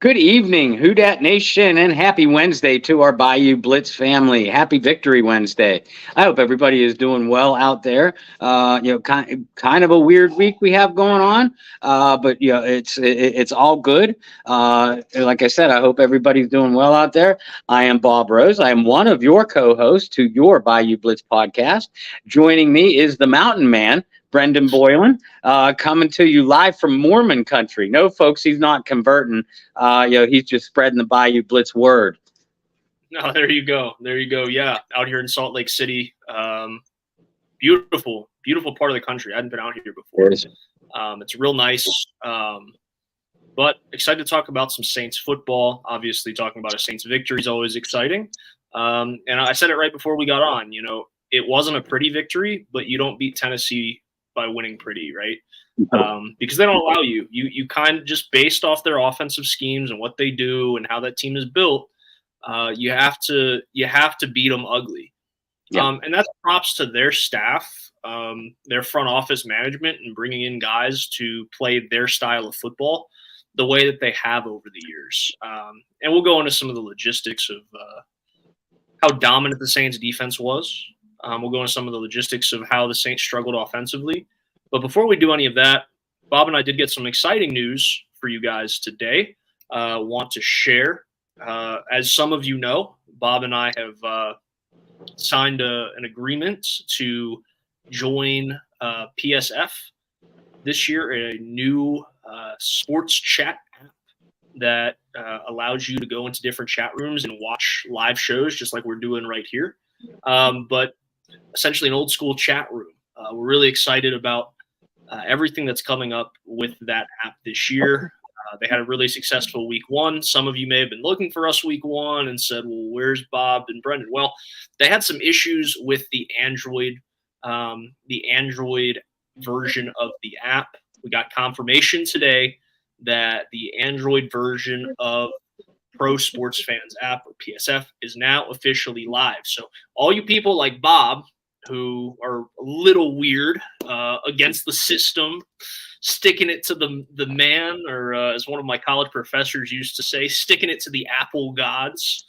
Good evening, Who Dat Nation, and happy Wednesday to our Bayou Blitz family. Happy Victory Wednesday. I hope everybody is doing well out there. Kind of a weird week we have going on, but it's all good. Like I said, I hope everybody's doing well out there. I am Bob Rose. I am one of your co-hosts to your Bayou Blitz podcast. Joining me is the Mountain Man, Brendan Boylan, coming to you live from Mormon country. No, folks, he's not converting. He's just spreading the Bayou Blitz word. No, there you go. There you go. Yeah, out here in Salt Lake City. Beautiful part of the country. I hadn't been out here before. It's real nice. But excited to talk about some Saints football. Obviously, talking about a Saints victory is always exciting. And I said it right before we got on. It wasn't a pretty victory, but you don't beat Tennessee by winning pretty, right? Because they don't allow you. You kind of just based off their offensive schemes and what they do and how that team is built. You have to beat them ugly. Yeah. And that's props to their staff, their front office management, and bringing in guys to play their style of football the way that they have over the years. And we'll go into some of the logistics of how dominant the Saints defense was. We'll go into some of the logistics of how the Saints struggled offensively. But before we do any of that, Bob and I did get some exciting news for you guys today. Want to share. As some of you know, Bob and I have signed an agreement to join PSF this year, a new sports chat app that allows you to go into different chat rooms and watch live shows just like we're doing right here. But essentially an old school chat room. We're really excited about everything that's coming up with that app this year. They had a really successful Week-1. Some of you may have been looking for us Week-1 and said, well, where's Bob and Brendan? Well, they had some issues with the Android version of the app. We got confirmation today that the Android version of Pro Sports Fans app, or PSF, is now officially live. So all you people like Bob, who are a little weird against the system, sticking it to the man, or as one of my college professors used to say, sticking it to the Apple gods.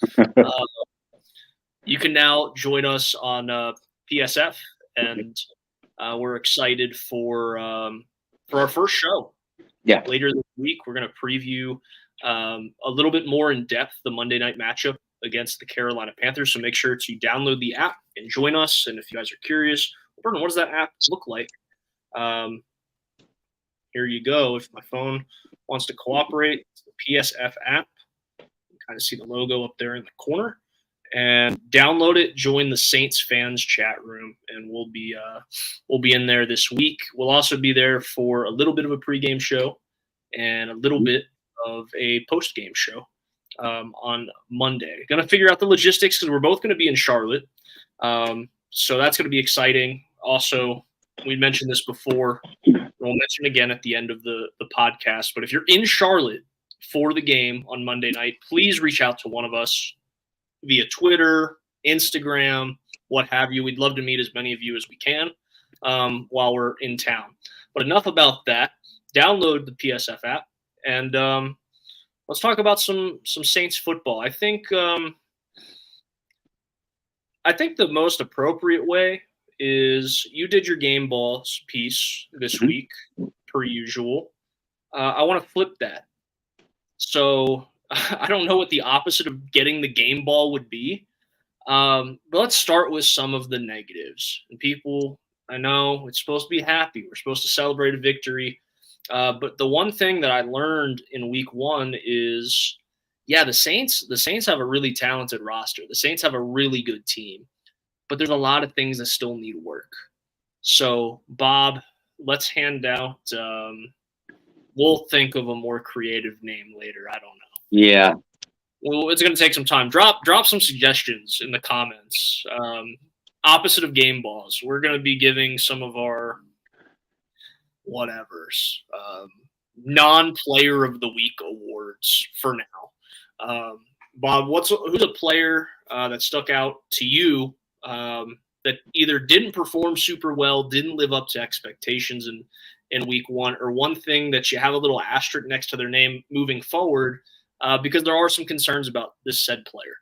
You can now join us on PSF, and we're excited for our first show. Yeah. Later this week, we're going to preview a little bit more in depth the Monday night matchup against the Carolina Panthers. So make sure to download the app and join us. And if you guys are curious, Brendan, what does that app look like? Here you go. If my phone wants to cooperate, it's the PSF app. You can kind of see the logo up there in the corner. And download it, join the Saints fans chat room, and we'll be in there this week. We'll also be there for a little bit of a pregame show and a little bit of a post-game show on Monday. Going to figure out the logistics because we're both going to be in Charlotte. So that's going to be exciting. Also, we mentioned this before. We'll mention again at the end of the podcast. But if you're in Charlotte for the game on Monday night, please reach out to one of us via Twitter, Instagram, what have you. We'd love to meet as many of you as we can while we're in town. But enough about that. Download the PSF app, and let's talk about some Saints football. I think the most appropriate way is you did your game balls piece this week, per usual. I want to flip that. So I don't know what the opposite of getting the game ball would be. But let's start with some of the negatives. And people, I know it's supposed to be happy. We're supposed to celebrate a victory. But the one thing that I learned in Week-1 is, the Saints have a really talented roster. The Saints have a really good team. But there's a lot of things that still need work. So, Bob, let's hand out we'll think of a more creative name later. I don't know. Yeah. Well, it's going to take some time. Drop some suggestions in the comments. Opposite of game balls, we're going to be giving some of our whatevers, non-player of the week awards for now. Bob, who's a player that stuck out to you that either didn't perform super well, didn't live up to expectations in Week-1, or one thing that you have a little asterisk next to their name moving forward because there are some concerns about this said player.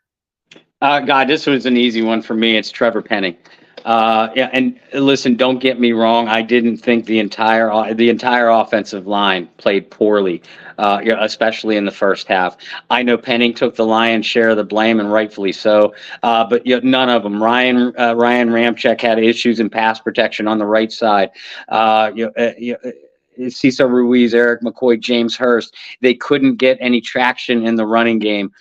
God, this was an easy one for me. It's Trevor Penning. Yeah, and listen, don't get me wrong. I didn't think the entire offensive line played poorly, especially in the first half. I know Penning took the lion's share of the blame, and rightfully so. But none of them. Ryan Ramczyk had issues in pass protection on the right side. Cesar Ruiz, Eric McCoy, James Hurst, they couldn't get any traction in the running game,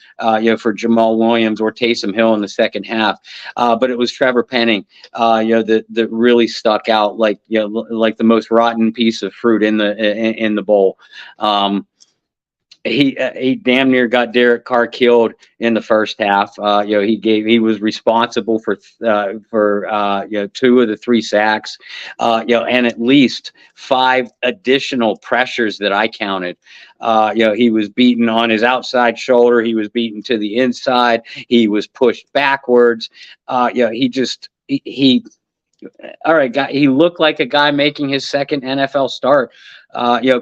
for Jamal Williams or Taysom Hill in the second half. But it was Trevor Penning, that really stuck out like the most rotten piece of fruit in the bowl. He damn near got Derek Carr killed in the first half. He was responsible for 2 of the 3 sacks, and at least 5 additional pressures that I counted. He was beaten on his outside shoulder. He was beaten to the inside. He was pushed backwards. He all right, guy. He looked like a guy making his second NFL start,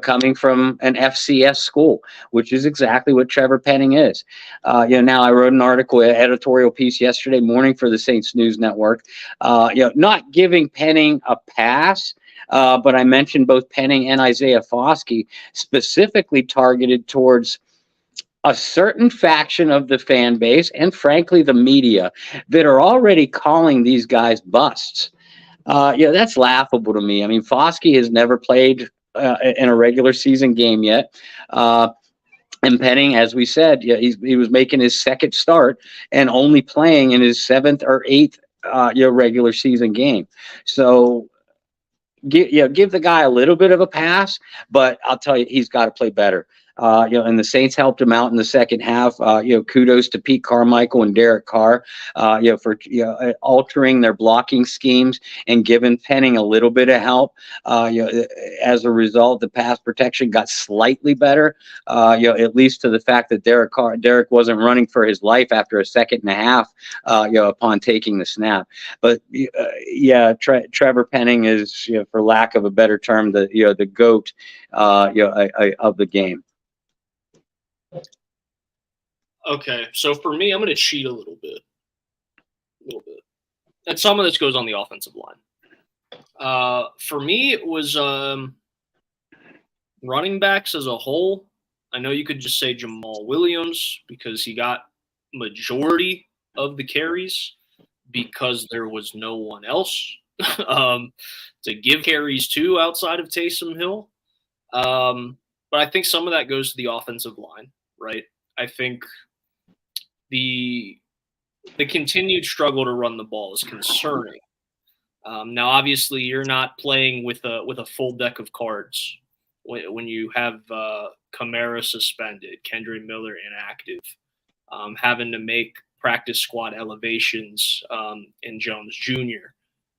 coming from an FCS school, which is exactly what Trevor Penning is. Now I wrote an editorial piece yesterday morning for the Saints News Network, not giving Penning a pass, but I mentioned both Penning and Isaiah Foskey specifically targeted towards a certain faction of the fan base and frankly the media that are already calling these guys busts. That's laughable to me. I mean, Foskey has never played in a regular season game yet. And Penning, as we said, he was making his second start and only playing in his 7th or 8th regular season game. So give the guy a little bit of a pass, but I'll tell you, he's got to play better. And the Saints helped him out in the second half. Kudos to Pete Carmichael and Derek Carr, for altering their blocking schemes and giving Penning a little bit of help. As a result, the pass protection got slightly better. At least to the fact that Derek wasn't running for his life after a second and a half. Upon taking the snap. But Trevor Penning is, for lack of a better term, the GOAT, of the game. Okay, so for me, I'm going to cheat a little bit. And some of this goes on the offensive line. For me, it was running backs as a whole. I know you could just say Jamal Williams because he got majority of the carries because there was no one else to give carries to outside of Taysom Hill. But I think some of that goes to the offensive line, right? I think the continued struggle to run the ball is concerning. Now, obviously, you're not playing with a full deck of cards when you have Kamara suspended, Kendra Miller inactive, having to make practice squad elevations in Jones Jr.,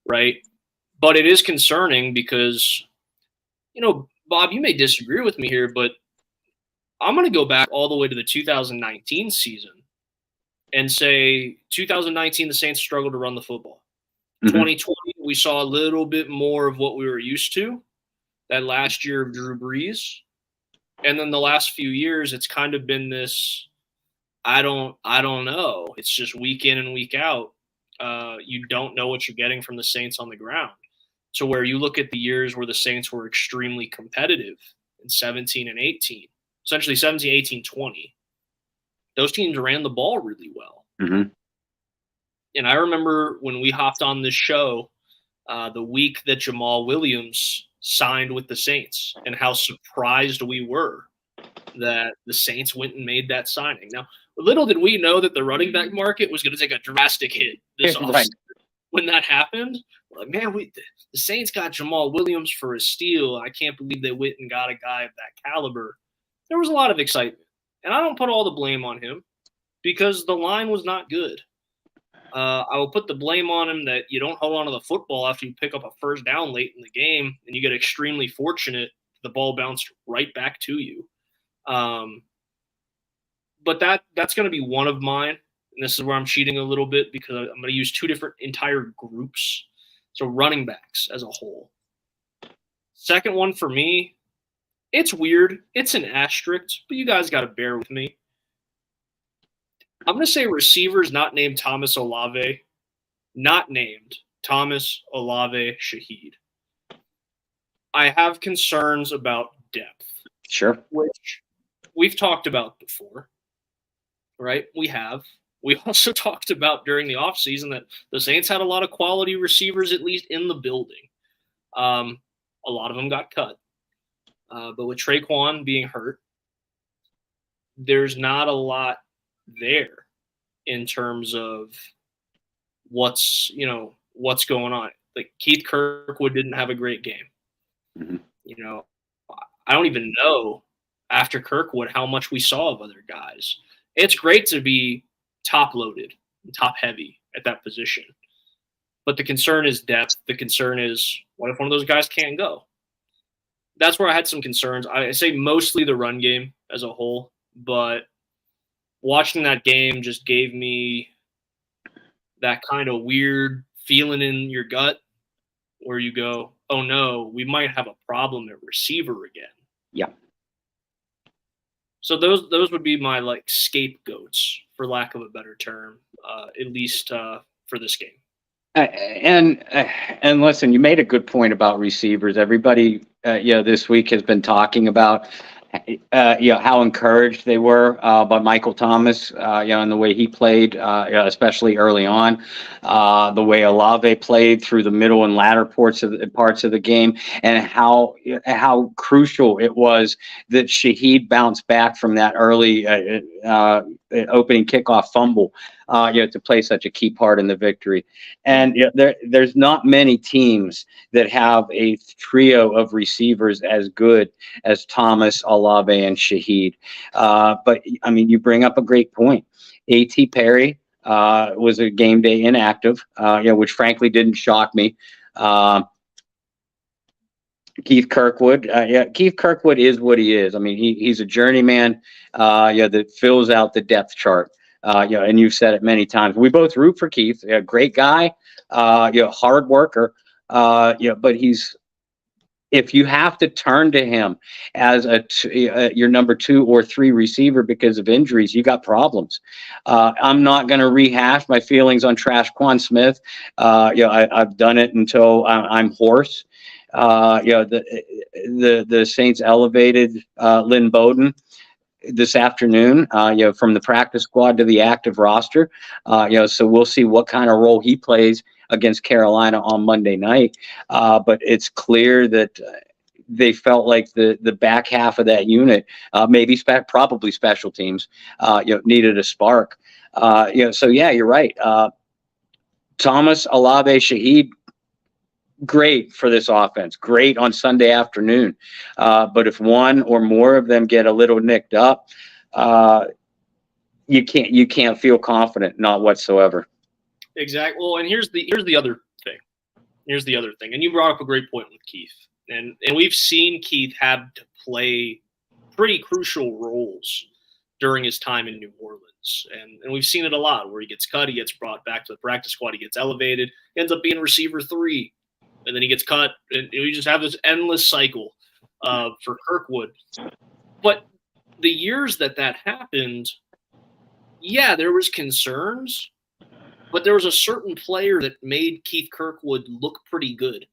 right? But it is concerning because, Bob, you may disagree with me here, but I'm going to go back all the way to the 2019 season and say 2019, the Saints struggled to run the football. Mm-hmm. 2020, we saw a little bit more of what we were used to that last year of Drew Brees. And then the last few years, it's kind of been this, I don't know. It's just week in and week out. You don't know what you're getting from the Saints on the ground. So where you look at the years where the Saints were extremely competitive in 17 and 18, essentially 17, 18, 20, those teams ran the ball really well. Mm-hmm. And I remember when we hopped on this show the week that Jamal Williams signed with the Saints and how surprised we were that the Saints went and made that signing. Now, little did we know that the running back market was going to take a drastic hit this offseason. Right. When that happened, we're like, man, the Saints got Jamal Williams for a steal. I can't believe they went and got a guy of that caliber. There was a lot of excitement. And I don't put all the blame on him because the line was not good. I will put the blame on him that you don't hold on to the football after you pick up a first down late in the game and you get extremely fortunate the ball bounced right back to you. But that's going to be one of mine. And this is where I'm cheating a little bit because I'm going to use 2 different entire groups. So running backs as a whole. Second one for me, it's weird. It's an asterisk, but you guys got to bear with me. I'm going to say receivers not named Thomas Olave, not named Thomas Olave Shaheed. I have concerns about depth. Sure. Which we've talked about before, right? We have. We also talked about during the offseason that the Saints had a lot of quality receivers, at least in the building. A lot of them got cut. But with Traquan being hurt, there's not a lot there in terms of what's going on. Like Keith Kirkwood didn't have a great game. Mm-hmm. I don't even know after Kirkwood how much we saw of other guys. It's great to be top loaded, top heavy at that position. But the concern is depth. The concern is, what if one of those guys can't go? That's where I had some concerns. I say mostly the run game as a whole, but watching that game just gave me that kind of weird feeling in your gut where you go, oh no, we might have a problem at receiver again. Yeah. So those would be my like scapegoats, for lack of a better term, at least for this game. And listen, you made a good point about receivers. Everybody, this week has been talking about, how encouraged they were by Michael Thomas, and the way he played, especially early on, the way Olave played through the middle and latter parts of the game, and how crucial it was that Shaheed bounced back from that early opening kickoff fumble, to play such a key part in the victory. And there's not many teams that have a trio of receivers as good as Thomas, Olave, and Shaheed. But I mean, you bring up a great point. A.T. Perry was a game day inactive, which frankly didn't shock me. Keith Kirkwood, Keith Kirkwood is what he is. I mean, he's a journeyman, that fills out the depth chart. And you've said it many times. We both root for Keith. Great guy, hard worker. But if you have to turn to him as your number 2 or 3 receiver because of injuries, you got problems. I'm not going to rehash my feelings on Traquan Smith. I've done it until I'm hoarse. The Saints elevated Lynn Bowden this afternoon, from the practice squad to the active roster. So we'll see what kind of role he plays against Carolina on Monday night. But it's clear that they felt like the back half of that unit, probably special teams, needed a spark. So you're right. Thomas, Olave, Shaheed, great for this offense, great on Sunday afternoon. But if one or more of them get a little nicked up, you can't feel confident, not whatsoever. Exactly. Well, and here's the other thing. And you brought up a great point with Keith. And we've seen Keith have to play pretty crucial roles during his time in New Orleans. And we've seen it a lot where he gets cut, he gets brought back to the practice squad, he gets elevated, ends up being receiver 3. And then he gets cut, and we just have this endless cycle for Kirkwood. But the years that happened, there was concerns, but there was a certain player that made Keith Kirkwood look pretty good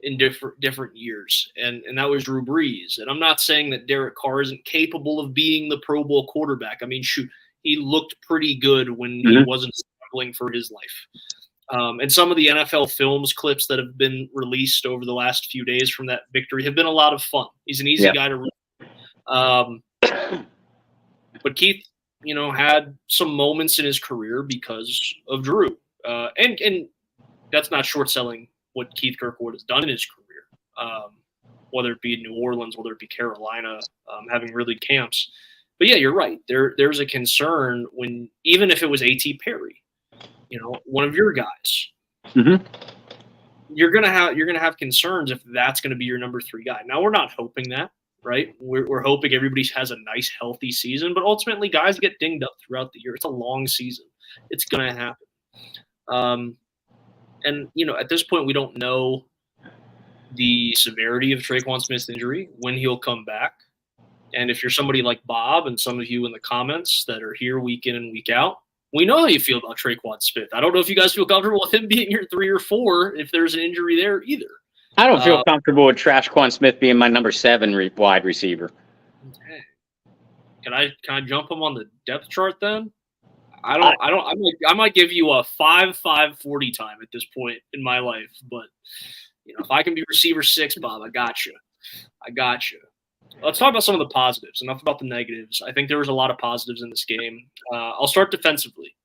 in different years, and that was Drew Brees. And I'm not saying that Derek Carr isn't capable of being the Pro Bowl quarterback. I mean, shoot, he looked pretty good when he wasn't struggling for his life. And some of the NFL Films clips that have been released over the last few days from that victory have been a lot of fun. He's an easy guy to root. But Keith, had some moments in his career because of Drew. And that's not short selling what Keith Kirkwood has done in his career, whether it be in New Orleans, whether it be Carolina, having really camps. But you're right. There's a concern when, even if it was A.T. Perry, one of your guys, you're gonna have concerns if that's gonna be your number 3 guy. Now, we're not hoping that, right? We're hoping everybody has a nice, healthy season, but ultimately, guys get dinged up throughout the year. It's a long season. It's gonna happen. And at this point, we don't know the severity of Traquan Smith's injury, when he'll come back. And if you're somebody like Bob and some of you in the comments that are here week in and week out, We know how you feel about Traquan Smith. I don't know if you guys feel comfortable with him being your 3 or 4 if there's an injury there either. I don't feel comfortable with Traquan Smith being my number 7 wide receiver. Okay. Can I jump him on the depth chart then? I might give you a 5-5-40 time at this point in my life, but if I can be receiver 6, Bob, I got you. Let's talk about some of the positives. Enough about the negatives. I think there was a lot of positives in this game. I'll start defensively.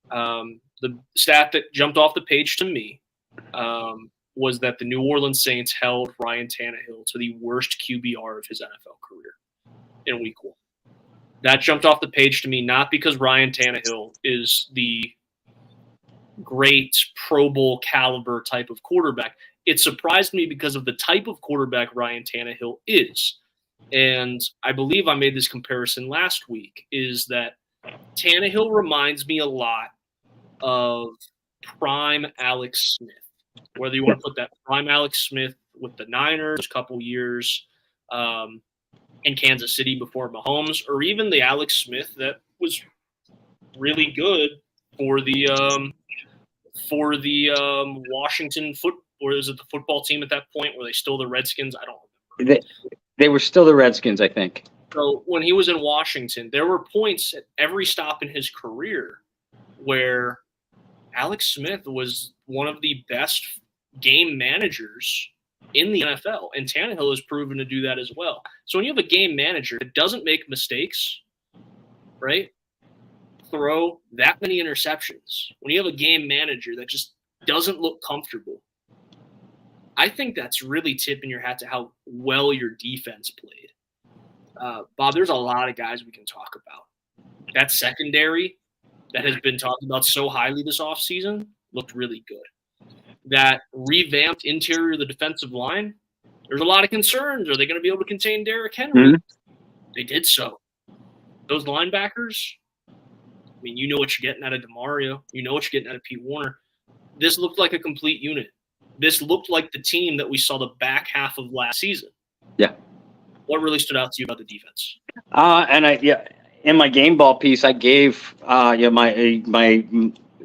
The stat that jumped off the page to me was that the New Orleans Saints held Ryan Tannehill to the worst QBR of his NFL career in Week 1. That jumped off the page to me not because Ryan Tannehill is the great Pro Bowl caliber type of quarterback. It surprised me because of the type of quarterback Ryan Tannehill is. And I believe I made this comparison last week, is that Tannehill reminds me a lot of prime Alex Smith. Whether you want to put that prime Alex Smith with the Niners a couple years in Kansas City before Mahomes, or even the Alex Smith that was really good for the Washington or is it the football team at that point? Were they still the Redskins? I don't remember. They were still the Redskins, I think. So when he was in Washington, there were points at every stop in his career where Alex Smith was one of the best game managers in the NFL, and Tannehill has proven to do that as well. So when you have a game manager that doesn't make mistakes, right, throw that many interceptions, when you have a game manager that just doesn't look comfortable, I think that's really tipping your hat to how well your defense played. Bob, there's a lot of guys we can talk about. That secondary that has been talked about so highly this offseason looked really good. That revamped interior of the defensive line, there's a lot of concerns. Are they going to be able to contain Derrick Henry? Mm-hmm. They did so. Those linebackers, I mean, you know what you're getting out of DeMario. You know what you're getting out of Pete Warner. This looked like a complete unit. This looked like the team that we saw the back half of last season. Yeah. What really stood out to you about the defense? In my game ball piece, I gave my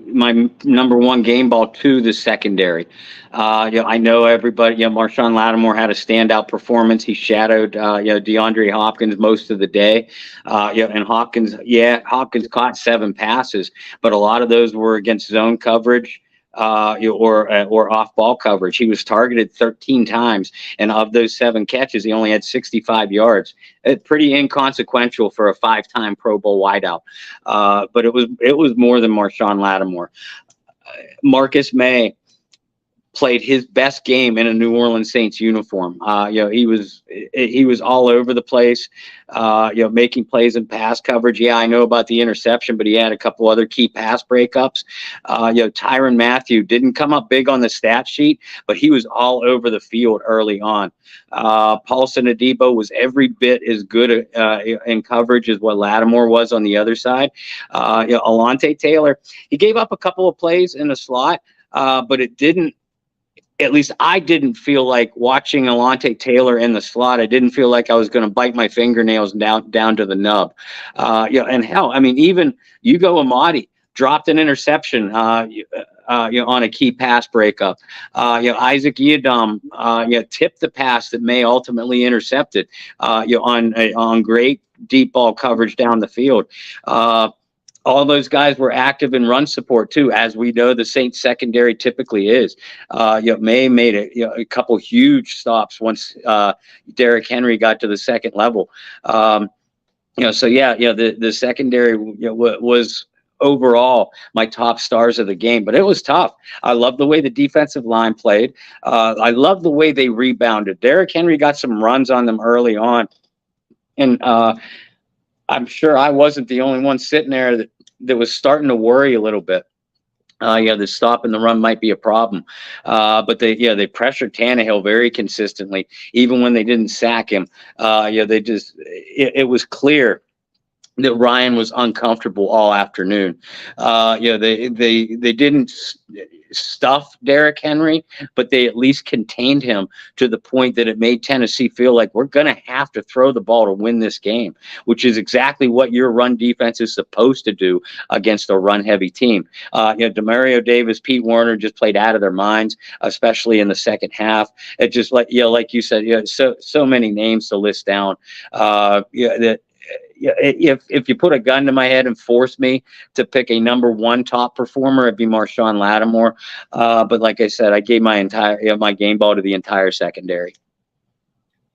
number 1 game ball to the secondary. I know everybody. Marshawn Lattimore had a standout performance. He shadowed DeAndre Hopkins most of the day. And Hopkins caught 7 passes, but a lot of those were against zone coverage. Or off-ball coverage. He was targeted 13 times, and of those 7 catches, he only had 65 yards. It's pretty inconsequential for a 5-time Pro Bowl wideout, but it was more than Marshawn Lattimore. Marcus May played his best game in a New Orleans Saints uniform. He was all over the place, making plays in pass coverage. Yeah, I know about the interception, but he had a couple other key pass breakups. Tyrann Mathieu didn't come up big on the stat sheet, but he was all over the field early on. Paulson Adebo was every bit as good in coverage as what Lattimore was on the other side. Alontae Taylor, he gave up a couple of plays in the slot, but it didn't. At least I didn't feel like watching Alontae Taylor in the slot. I didn't feel like I was going to bite my fingernails down to the nub. And hell, I mean, even Ugo Amadi dropped an interception, on a key pass breakup. Isaac Yiadom, tipped the pass that May ultimately intercepted, on great deep ball coverage down the field. All those guys were active in run support too, as we know the Saints secondary typically is. May made a couple huge stops once Derrick Henry got to the second level. The secondary was overall my top stars of the game, but it was tough. I love the way the defensive line played. I love the way they rebounded. Derrick Henry got some runs on them early on, and I'm sure I wasn't the only one sitting there that was starting to worry a little bit. The stop and the run might be a problem. But they pressured Tannehill very consistently, even when they didn't sack him. It was clear that Ryan was uncomfortable all afternoon. They didn't stuff Derrick Henry, but they at least contained him to the point that it made Tennessee feel like we're going to have to throw the ball to win this game, which is exactly what your run defense is supposed to do against a run-heavy team. Demario Davis, Pete Werner just played out of their minds, especially in the second half. It just like you said, so many names to list down. If you put a gun to my head and force me to pick a number one top performer, it'd be Marshawn Lattimore. But like I said, I gave my my game ball to the entire secondary.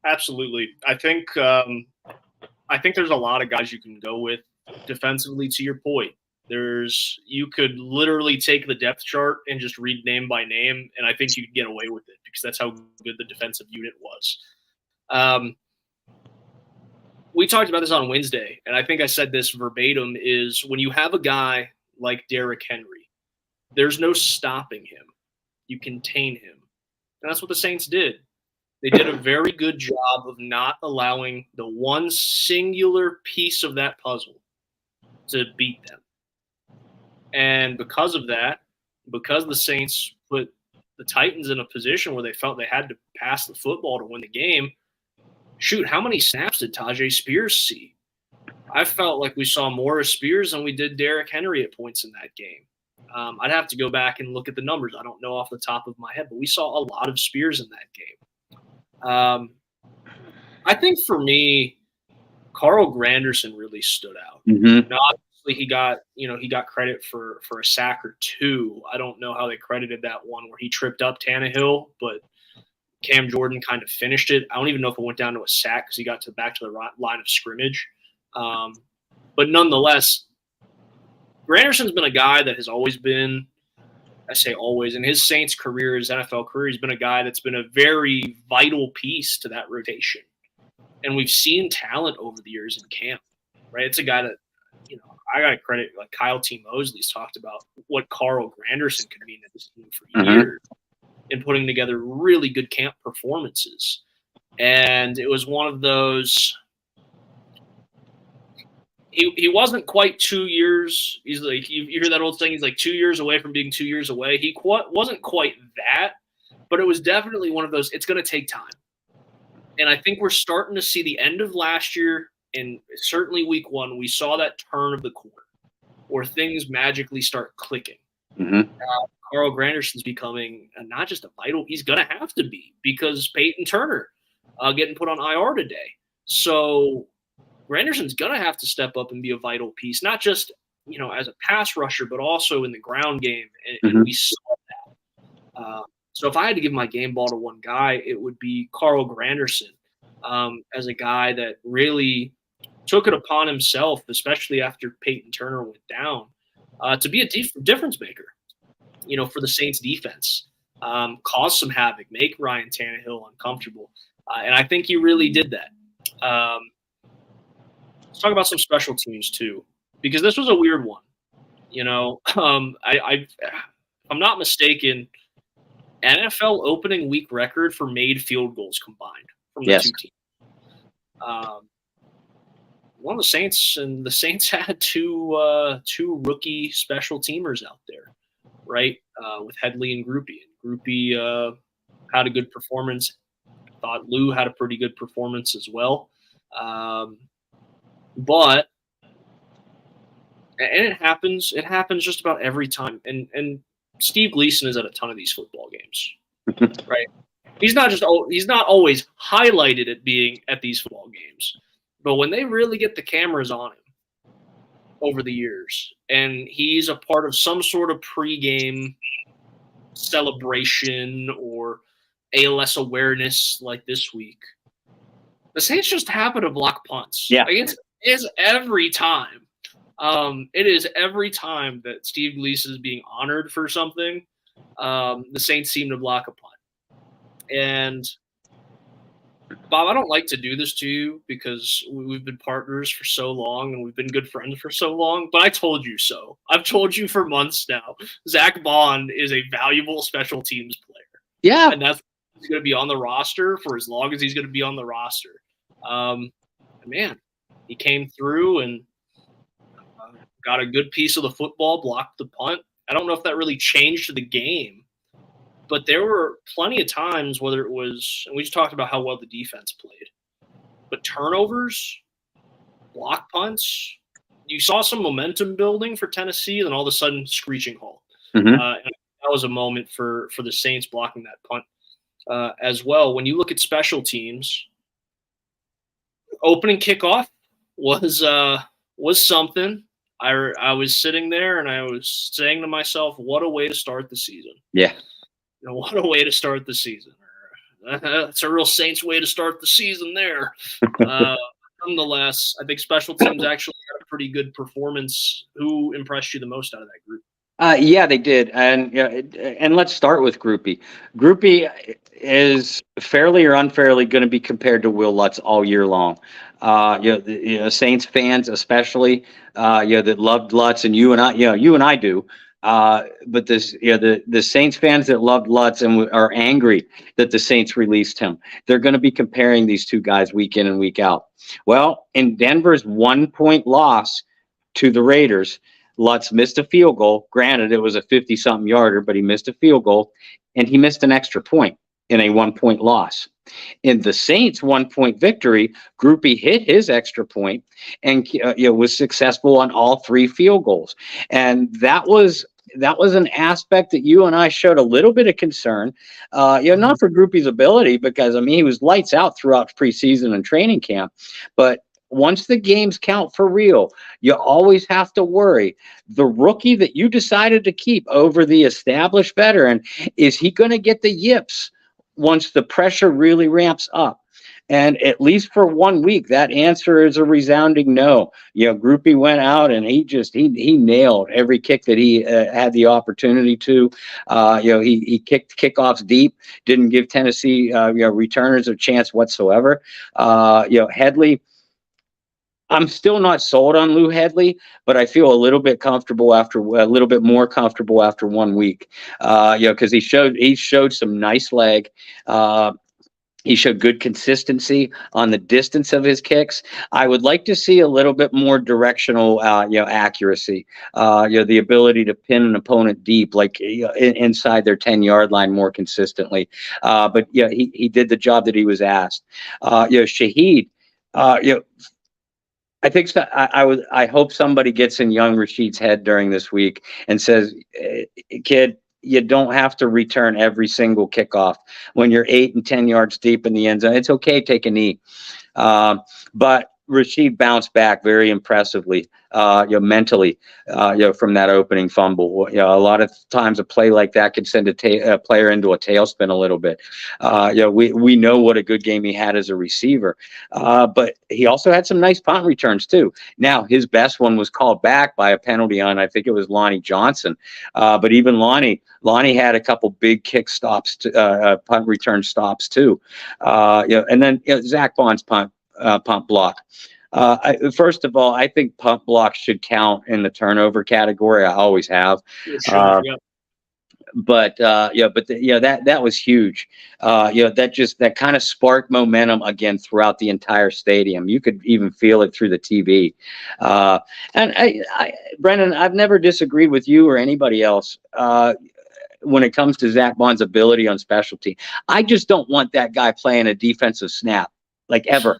Absolutely. I think there's a lot of guys you can go with defensively. To your point, you could literally take the depth chart and just read name by name, and I think you could get away with it because that's how good the defensive unit was. We talked about this on Wednesday, and I think I said this verbatim, is when you have a guy like Derrick Henry, there's no stopping him. You contain him. And that's what the Saints did. They did a very good job of not allowing the one singular piece of that puzzle to beat them. And because of that, because the Saints put the Titans in a position where they felt they had to pass the football to win the game, shoot, how many snaps did Tajay Spears see? I felt like we saw more of Spears than we did Derrick Henry at points in that game. I'd have to go back and look at the numbers. I don't know off the top of my head, but we saw a lot of Spears in that game. I think for me, Carl Granderson really stood out. Mm-hmm. Now, obviously, he got credit for a sack or two. I don't know how they credited that one where he tripped up Tannehill, but Cam Jordan kind of finished it. I don't even know if it went down to a sack because he got back to the line of scrimmage. But nonetheless, Granderson's been a guy that has always been, I say always, in his Saints career, his NFL career, he's been a guy that's been a very vital piece to that rotation. And we've seen talent over the years in camp, right? It's a guy that, I got to credit, like Kyle T. Mosley's talked about what Carl Granderson could mean to this team for years. In putting together really good camp performances. And it was one of those, he wasn't quite 2 years. He's like, you hear that old saying, he's like 2 years away from being 2 years away. He wasn't quite that, but it was definitely one of those, it's going to take time. And I think we're starting to see the end of last year, and certainly week one, we saw that turn of the corner where things magically start clicking. Mm-hmm. Carl Granderson's becoming not just a vital, he's going to have to be because Peyton Turner getting put on IR today. So Granderson's going to have to step up and be a vital piece, not just, as a pass rusher, but also in the ground game. And we saw that. So if I had to give my game ball to one guy, it would be Carl Granderson as a guy that really took it upon himself, especially after Peyton Turner went down, to be a difference maker. For the Saints defense, cause some havoc, make Ryan Tannehill uncomfortable. And I think he really did that. Let's talk about some special teams too, because this was a weird one. If I'm not mistaken, NFL opening week record for made field goals combined from the two teams. One of the Saints, and the Saints had two rookie special teamers out there. Right, with Headley and Groupie. Groupie had a good performance. I thought Lou had a pretty good performance as well. But it happens. It happens just about every time. And Steve Gleason is at a ton of these football games, right? He's not always highlighted at being at these football games, but when they really get the cameras on him over the years, and he's a part of some sort of pregame celebration or ALS awareness like this week, the Saints just happen to block punts. Yeah. Like it's every time. It is every time that Steve Gleason is being honored for something, the Saints seem to block a punt. And Bob, I don't like to do this to you because we've been partners for so long and we've been good friends for so long, but I told you so. I've told you for months now. Zach Bond is a valuable special teams player. Yeah. And that's he's going to be on the roster for as long as he's going to be on the roster. Man, he came through, and got a good piece of the football, blocked the punt. I don't know if that really changed the game, but there were plenty of times, whether it was, and we just talked about how well the defense played, but turnovers, block punts, you saw some momentum building for Tennessee, then all of a sudden screeching halt. Mm-hmm. And that was a moment for the Saints blocking that punt as well. When you look at special teams, opening kickoff was something. I was sitting there and I was saying to myself, what a way to start the season. Yeah. What a way to start the season. That's a real Saints way to start the season there. Nonetheless, I think special teams actually had a pretty good performance. Who impressed you the most out of that group? Yeah, they did. And let's start with Groupie. Groupie is fairly or unfairly going to be compared to Will Lutz all year long. Saints fans especially, that loved Lutz, and you and I do. But the Saints fans that loved Lutz and are angry that the Saints released him, they're going to be comparing these two guys week in and week out. Well, in Denver's 1-point loss to the Raiders, Lutz missed a field goal. Granted, it was a 50-something yarder, but he missed a field goal, and he missed an extra point in a 1-point loss. In the Saints' 1-point victory, Groupie hit his extra point and was successful on all 3 field goals. And that was an aspect that you and I showed a little bit of concern, not for Groupie's ability, because he was lights out throughout preseason and training camp, but once the games count for real, you always have to worry. The rookie that you decided to keep over the established veteran, is he going to get the yips once the pressure really ramps up? And at least for 1 week, that answer is a resounding no. Groupie went out and he nailed every kick that he had the opportunity to. He kicked kickoffs deep, didn't give Tennessee returners a chance whatsoever. Headley, I'm still not sold on Lou Headley, but I feel a little bit more comfortable after 1 week. Because he showed some nice leg. He showed good consistency on the distance of his kicks. I would like to see a little bit more directional, accuracy. The ability to pin an opponent deep, like inside their 10-yard line more consistently. But he did the job that he was asked. Shaheed, I think so. I hope somebody gets in young Rashid's head during this week and says, kid, you don't have to return every single kickoff. When you're 8 and 10 yards deep in the end zone, it's okay, take a knee. But Rashid bounced back very impressively, mentally, from that opening fumble. A lot of times a play like that can send a player into a tailspin a little bit. We know what a good game he had as a receiver, but he also had some nice punt returns too. Now, his best one was called back by a penalty on, I think it was Lonnie Johnson. But even Lonnie had a couple big kick stops, punt return stops too. And then Zach Bond's punt block. First of all, I think punt blocks should count in the turnover category. I always have. Sure, yeah. But that was huge. That kind of sparked momentum again throughout the entire stadium. You could even feel it through the TV. And Brendan, I've never disagreed with you or anybody else when it comes to Zach Bond's ability on specialty. I just don't want that guy playing a defensive snap, like, ever.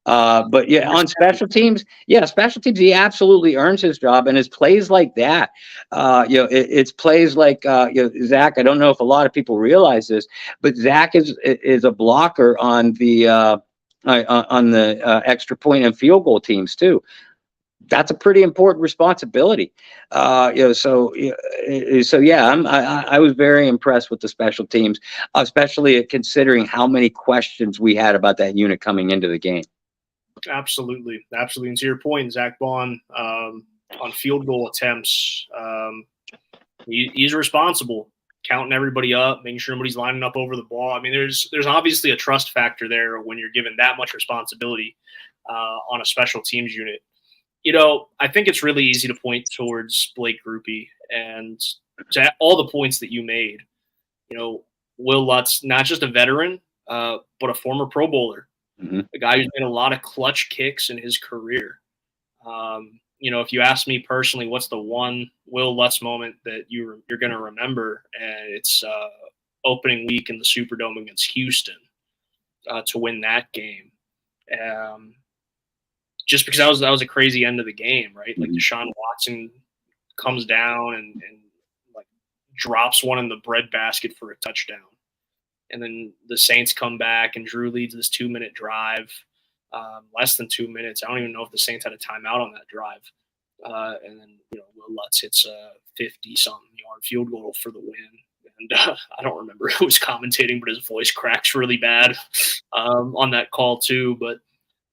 But on special teams, he absolutely earns his job, and his plays like that, it's plays like, Zach. I don't know if a lot of people realize this, but Zach is a blocker on the extra point and field goal teams too. That's a pretty important responsibility. I was very impressed with the special teams, especially considering how many questions we had about that unit coming into the game. Absolutely. And to your point, Zach Bond, on field goal attempts, he's responsible, counting everybody up, making sure nobody's lining up over the ball. There's obviously a trust factor there when you're given that much responsibility on a special teams unit. I think it's really easy to point towards Blake Groupie, and to all the points that you made. Will Lutz, not just a veteran, but a former Pro Bowler. Mm-hmm. A guy who's made a lot of clutch kicks in his career. if you ask me personally, what's the one Will Lutz moment that you're going to remember? And it's opening week in the Superdome against Houston to win that game. Just because that was a crazy end of the game, right? Like Deshaun Watson comes down and like drops one in the breadbasket for a touchdown. And then the Saints come back and Drew leads this 2-minute drive, less than 2 minutes. I don't even know if the Saints had a timeout on that drive. And then, Will Lutz hits a 50-something yard field goal for the win. And I don't remember who was commentating, but his voice cracks really bad on that call too. But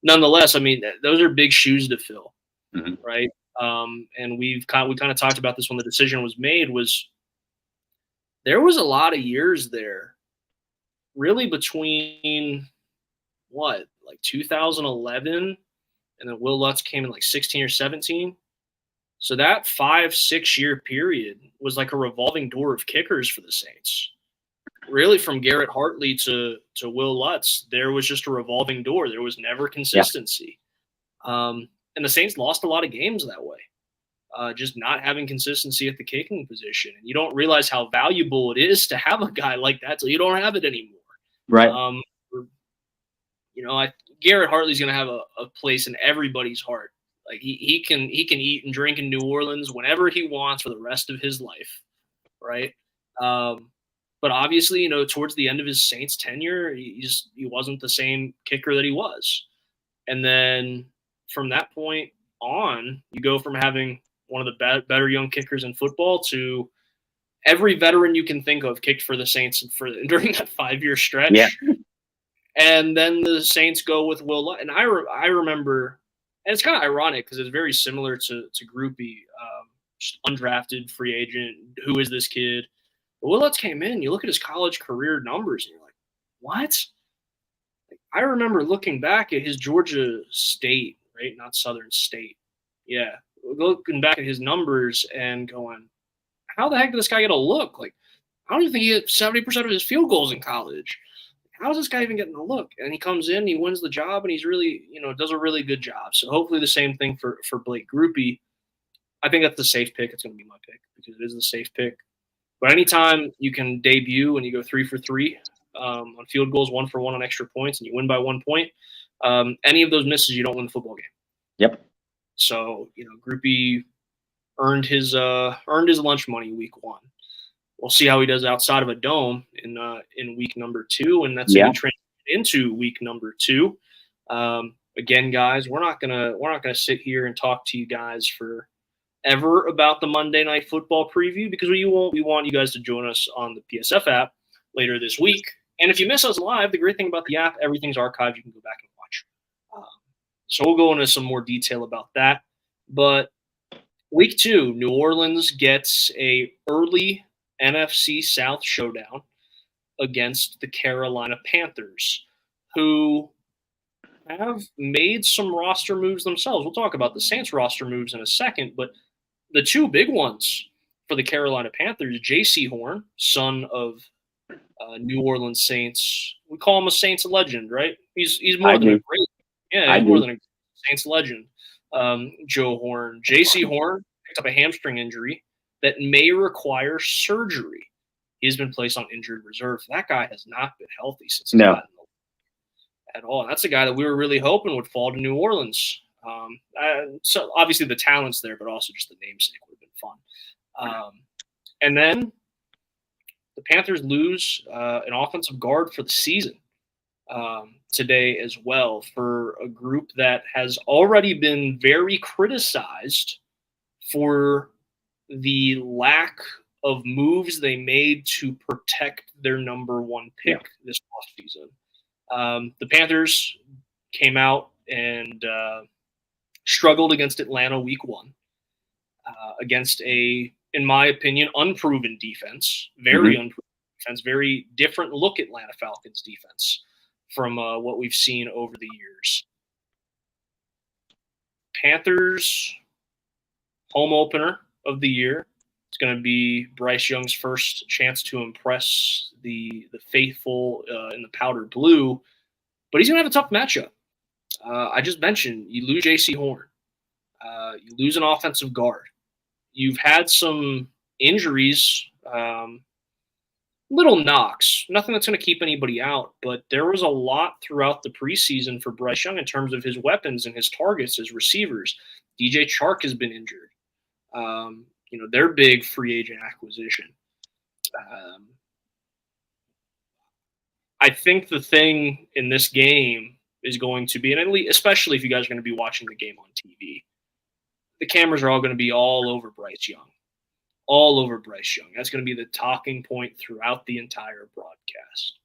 nonetheless, I mean, those are big shoes to fill, right? And we kind of talked about this when the decision was made. There was a lot of years there, really between 2011, and then Will Lutz came in 16 or 17. So that 5-6 year period was like a revolving door of kickers for the Saints. Really, from Garrett Hartley to Will Lutz, there was just a revolving door. There was never consistency. And the Saints lost a lot of games that way, just not having consistency at the kicking position. And you don't realize how valuable it is to have a guy like that till you don't have it anymore. Right. Garrett Hartley's going to have a place in everybody's heart. Like he can eat and drink in New Orleans whenever he wants for the rest of his life, right? But obviously, towards the end of his Saints tenure, he wasn't the same kicker that he was. And then from that point on, you go from having one of the better young kickers in football to every veteran you can think of kicked for the Saints during that 5-year stretch. Yeah. And then the Saints go with Will Lutz. And I remember, and it's kind of ironic because it's very similar to Groupie, just undrafted free agent. Who is this kid? But Will Lutz came in. You look at his college career numbers, and you're like, what? I remember looking back at his Georgia State, right? Not Southern State. Yeah. Looking back at his numbers and going, how the heck did this guy get a look? Like, I don't even think he hit 70% of his field goals in college. How is this guy even getting a look? And he comes in, he wins the job, and he's really, does a really good job. So hopefully the same thing for Blake Groupie. I think that's the safe pick. It's going to be my pick because it is the safe pick. But anytime you can debut and you go 3 for 3 on field goals, 1 for 1 on extra points, and you win by 1 point, any of those misses, you don't win the football game. Yep. So, Groupie earned his lunch money week 1. We'll see how he does outside of a dome in week number 2, and that's going to transition into week number 2. Again, guys, we're not gonna sit here and talk to you guys forever about the Monday Night Football preview because we want you guys to join us on the PSF app later this week. And if you miss us live, the great thing about the app, everything's archived. You can go back and watch. So we'll go into some more detail about that. But week 2, New Orleans gets a early NFC South showdown against the Carolina Panthers, who have made some roster moves themselves. We'll talk about the Saints roster moves in a second, but the two big ones for the Carolina Panthers, J.C. Horn, son of New Orleans Saints. We call him a Saints legend, right? He's more than a great. Yeah, he's more than a Saints legend. Joe Horn. J.C. Horn picked up a hamstring injury that may require surgery. He's been placed on injured reserve. That guy has not been healthy since he's gotten at all. And that's a guy that we were really hoping would fall to New Orleans. So obviously the talent's there, but also just the namesake would have been fun. And then the Panthers lose an offensive guard for the season today as well, for a group that has already been very criticized for the lack of moves they made to protect their number 1 pick this offseason. The Panthers came out and struggled against Atlanta week 1 against a, in my opinion, unproven defense, very unproven defense, very different look Atlanta Falcons defense from what we've seen over the years. Panthers home opener of the year. It's going to be Bryce Young's first chance to impress the faithful in the powder blue, but he's going to have a tough matchup. I just mentioned you lose J.C. Horn. You lose an offensive guard. You've had some injuries, little knocks, nothing that's going to keep anybody out, but there was a lot throughout the preseason for Bryce Young in terms of his weapons and his targets, his receivers. DJ Chark has been injured. Their big free agent acquisition. I think the thing in this game is going to be, and especially if you guys are going to be watching the game on TV, the cameras are all going to be all over Bryce Young. All over Bryce Young. That's going to be the talking point throughout the entire broadcast.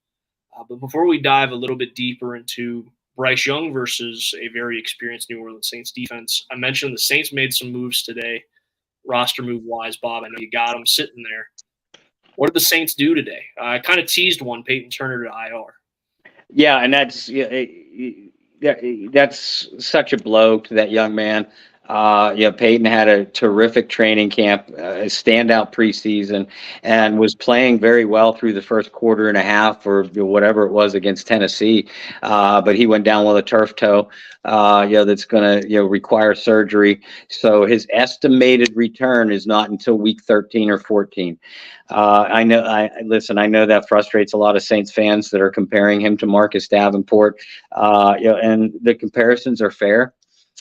But before we dive a little bit deeper into Bryce Young versus a very experienced New Orleans Saints defense, I mentioned the Saints made some moves today, roster move-wise. Bob, I know you got them sitting there. What did the Saints do today? I kind of teased one, Peyton Turner to IR. Yeah, and that's such a blow to that young man. Peyton had a terrific training camp, a standout preseason, and was playing very well through the first quarter and a half or whatever it was against Tennessee. But he went down with a turf toe, that's going to, require surgery. So his estimated return is not until week 13 or 14. I know that frustrates a lot of Saints fans that are comparing him to Marcus Davenport. And the comparisons are fair.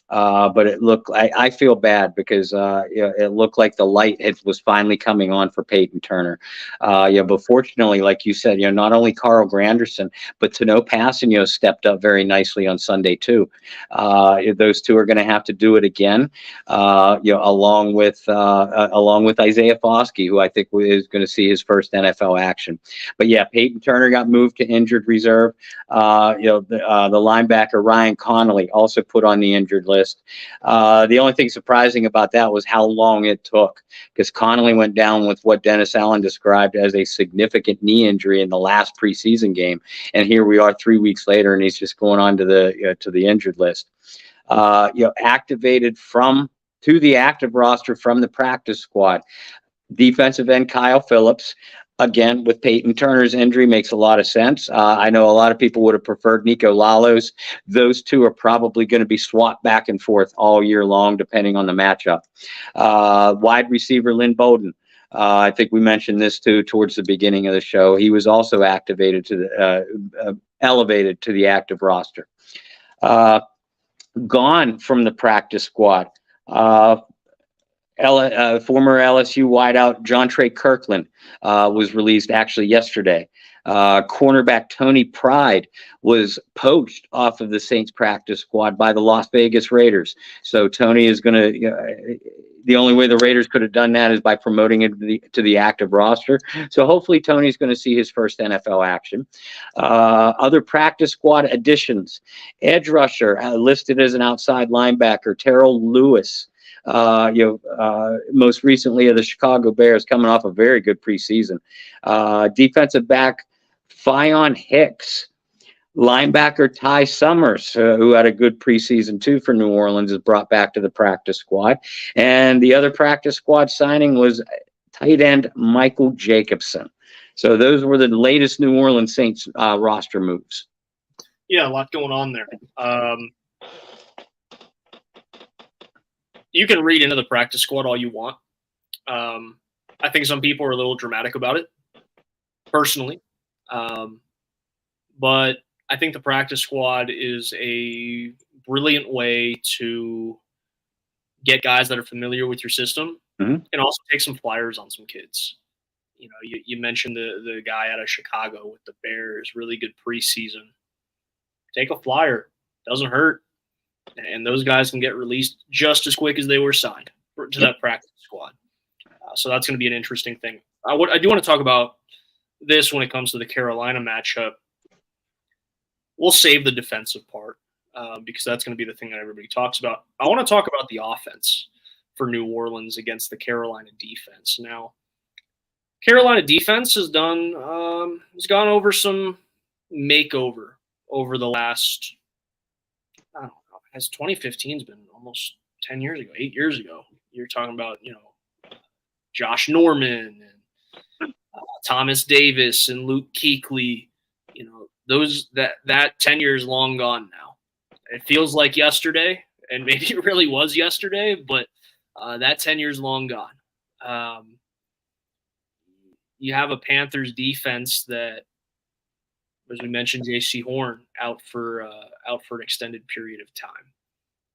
But I feel bad because it looked like the light was finally coming on for Peyton Turner. But fortunately, like you said, not only Carl Granderson, but Tano Passanio stepped up very nicely on Sunday too. Those two are going to have to do it again, along with Isaiah Foskey, who I think is going to see his first NFL action. But yeah, Peyton Turner got moved to injured reserve. The linebacker Ryan Connolly also put on the injured list. The only thing surprising about that was how long it took, because Connolly went down with what Dennis Allen described as a significant knee injury in the last preseason game, and here we are 3 weeks later, and he's just going on to the injured list. Activated to the active roster from the practice squad, defensive end Kyle Phillips. Again, with Peyton Turner's injury, makes a lot of sense. I know a lot of people would have preferred Nico Lalos. Those two are probably going to be swapped back and forth all year long, depending on the matchup. Wide receiver Lynn Bowden. I think we mentioned this too towards the beginning of the show. He was also activated elevated to the active roster. Gone from the practice squad. Former LSU wideout John Trey Kirkland was released actually yesterday. Cornerback Tony Pride was poached off of the Saints practice squad by the Las Vegas Raiders. So Tony is going to, the only way the Raiders could have done that is by promoting it to the active roster. So hopefully Tony's going to see his first NFL action. Other practice squad additions: edge rusher listed as an outside linebacker, Terrell Lewis. Most recently of the Chicago Bears, coming off a very good preseason. Defensive back Fionn Hicks, linebacker Ty Summers, who had a good preseason too for New Orleans, is brought back to the practice squad. And the other practice squad signing was tight end Michael Jacobson. So those were the latest New Orleans Saints roster moves. Yeah, a lot going on there. You can read into the practice squad all you want. I think some people are a little dramatic about it, personally. But I think the practice squad is a brilliant way to get guys that are familiar with your system, and also take some flyers on some kids. You mentioned the guy out of Chicago with the Bears, really good preseason. Take a flyer. Doesn't hurt. And those guys can get released just as quick as they were signed to that practice squad. So that's going to be an interesting thing. I do want to talk about this when it comes to the Carolina matchup. We'll save the defensive part because that's going to be the thing that everybody talks about. I want to talk about the offense for New Orleans against the Carolina defense. Now, Carolina defense has gone over some makeover over the last, I don't know, as 2015 has been almost 10 years ago, 8 years ago. You're talking about, Josh Norman and Thomas Davis and Luke Kuechly. That 10 years long gone now. It feels like yesterday. and maybe it really was yesterday, but that 10 years long gone. You have a Panthers defense that, as we mentioned, J.C. Horn out for an extended period of time.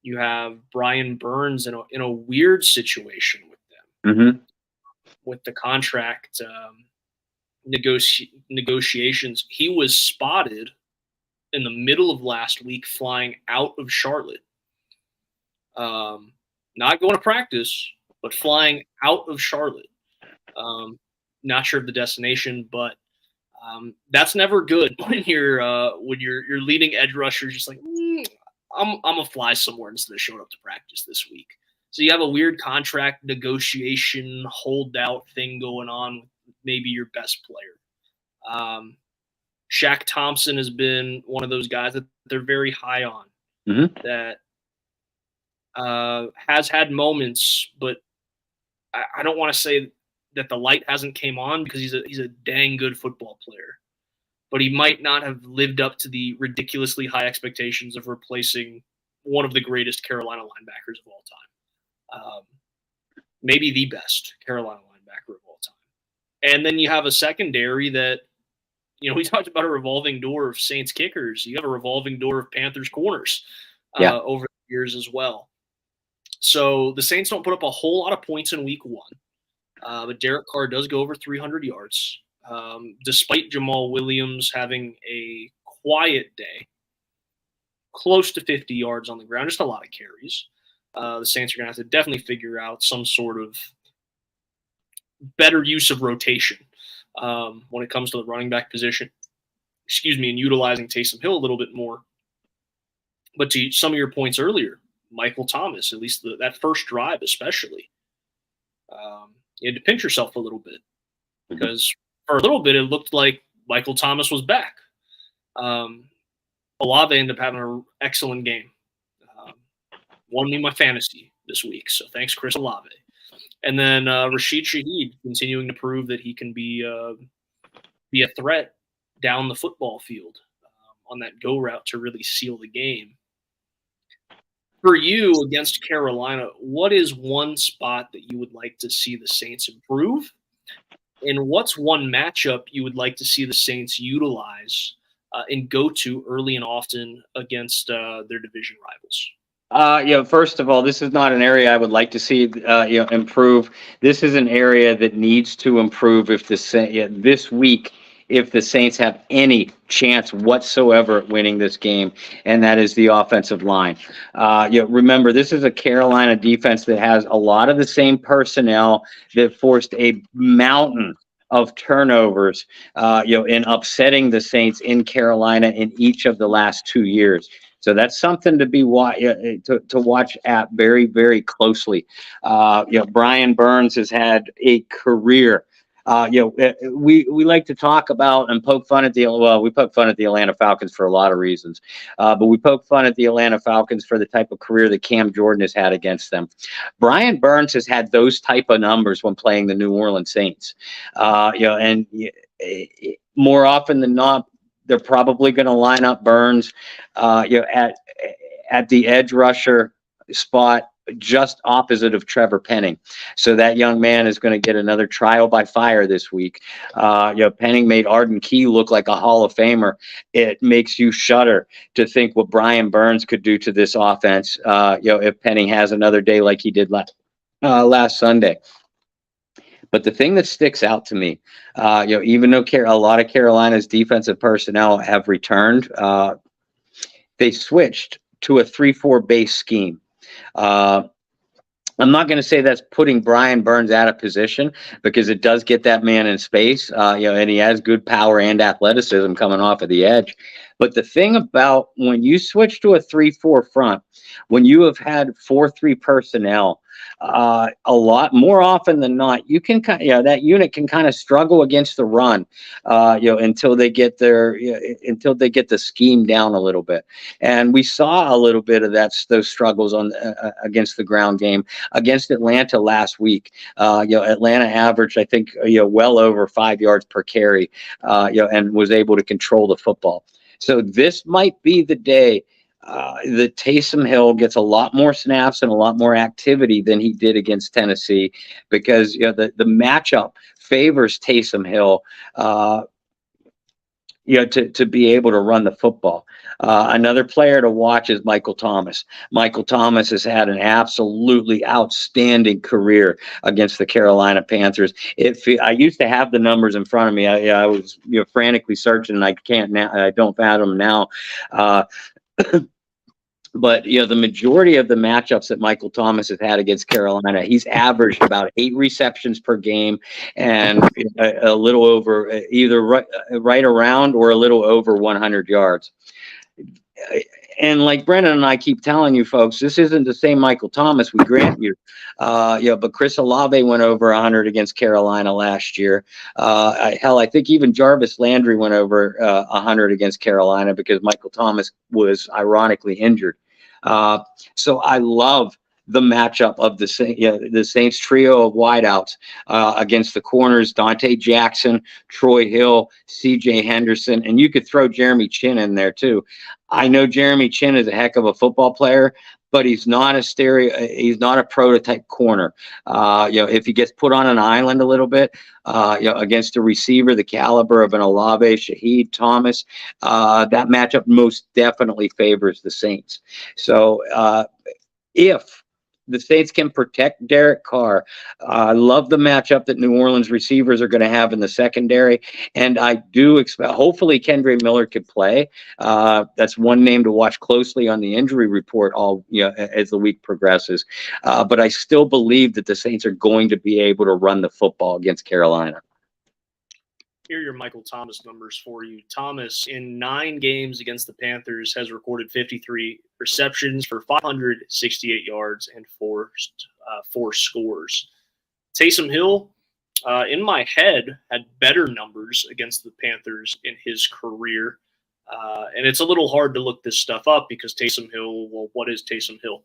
You have Brian Burns in a weird situation with them, with the contract negotiations. He was spotted in the middle of last week flying out of Charlotte, not going to practice, but flying out of Charlotte. Not sure of the destination, but that's never good when your leading edge rusher is just like, I'm gonna fly somewhere instead of showing up to practice this week. So you have a weird contract negotiation holdout thing going on with maybe your best player. Shaq Thompson has been one of those guys that they're very high on, that has had moments, but I don't want to say that the light hasn't came on, because he's a dang good football player, but he might not have lived up to the ridiculously high expectations of replacing one of the greatest Carolina linebackers of all time. Maybe the best Carolina linebacker of all time. And then you have a secondary that, we talked about a revolving door of Saints kickers. You have a revolving door of Panthers corners over the years as well. So the Saints don't put up a whole lot of points in week 1. But Derek Carr does go over 300 yards, despite Jamal Williams having a quiet day, close to 50 yards on the ground, just a lot of carries. The Saints are going to have to definitely figure out some sort of better use of rotation when it comes to the running back position, and utilizing Taysom Hill a little bit more. But to some of your points earlier, Michael Thomas, at least that first drive especially, you had to pinch yourself a little bit, because for a little bit it looked like Michael Thomas was back. Olave ended up having an excellent game. Won me my fantasy this week, so thanks, Chris Olave. And then Rashid Shaheed continuing to prove that he can be a threat down the football field on that go route to really seal the game. For you against Carolina, what is one spot that you would like to see the Saints improve? And what's one matchup you would like to see the Saints utilize and go to early and often against their division rivals? First of all, this is not an area I would like to see improve. This is an area that needs to improve this week, if the Saints have any chance whatsoever at winning this game, and that is the offensive line. Remember, this is a Carolina defense that has a lot of the same personnel that forced a mountain of turnovers, in upsetting the Saints in Carolina in each of the last 2 years. So that's something to be to watch at very, very closely. Brian Burns has had a career. We like to talk about and poke fun at we poke fun at the Atlanta Falcons for a lot of reasons, but we poke fun at the Atlanta Falcons for the type of career that Cam Jordan has had against them. Brian Burns has had those type of numbers when playing the New Orleans Saints, and more often than not, they're probably going to line up Burns, at the edge rusher spot, just opposite of Trevor Penning. So that young man is going to get another trial by fire this week. Penning made Arden Key look like a Hall of Famer. It makes you shudder to think what Brian Burns could do to this offense, if Penning has another day like he did last Sunday. But the thing that sticks out to me, even though a lot of Carolina's defensive personnel have returned, they switched to a 3-4 base scheme. I'm not going to say that's putting Brian Burns out of position, because it does get that man in space, and he has good power and athleticism coming off of the edge. But the thing about when you switch to a 3-4 front, when you have had 4-3 personnel, a lot more often than not, you can that unit can kind of struggle against the run, until they get the scheme down a little bit. And we saw a little bit of those struggles against the ground game against Atlanta last week. Atlanta averaged, I think, well over 5 yards per carry, and was able to control the football. So this might be the day that Taysom Hill gets a lot more snaps and a lot more activity than he did against Tennessee, because the matchup favors Taysom Hill. To be able to run the football. Another player to watch is Michael Thomas. Michael Thomas has had an absolutely outstanding career against the Carolina Panthers. I used to have the numbers in front of me. I was frantically searching, and I can't now. I don't fathom them now. But the majority of the matchups that Michael Thomas has had against Carolina, he's averaged about 8 receptions per game, and a little over, either right around or a little over 100 yards. And like Brendan and I keep telling you folks, this isn't the same Michael Thomas, we grant you. But Chris Olave went over 100 against Carolina last year. Hell, I think even Jarvis Landry went over 100 against Carolina, because Michael Thomas was ironically injured. So I love the matchup of the Saints trio of wideouts against the corners: Dante Jackson, Troy Hill, C.J. Henderson, and you could throw Jeremy Chin in there too. I know Jeremy Chin is a heck of a football player, but he's not a prototype corner. If he gets put on an island a little bit, against a receiver the caliber of an Olave, Shaheed, Thomas, that matchup most definitely favors the Saints. So if the Saints can protect Derek Carr, I love the matchup that New Orleans receivers are going to have in the secondary, and I do expect, hopefully, Kendre Miller could play. That's one name to watch closely on the injury report as the week progresses. But I still believe that the Saints are going to be able to run the football against Carolina. Here are your Michael Thomas numbers for you. Thomas, in 9 games against the Panthers, has recorded 53 receptions for 568 yards and four scores. Taysom Hill, in my head, had better numbers against the Panthers in his career. And it's a little hard to look this stuff up, because Taysom Hill, well, what is Taysom Hill,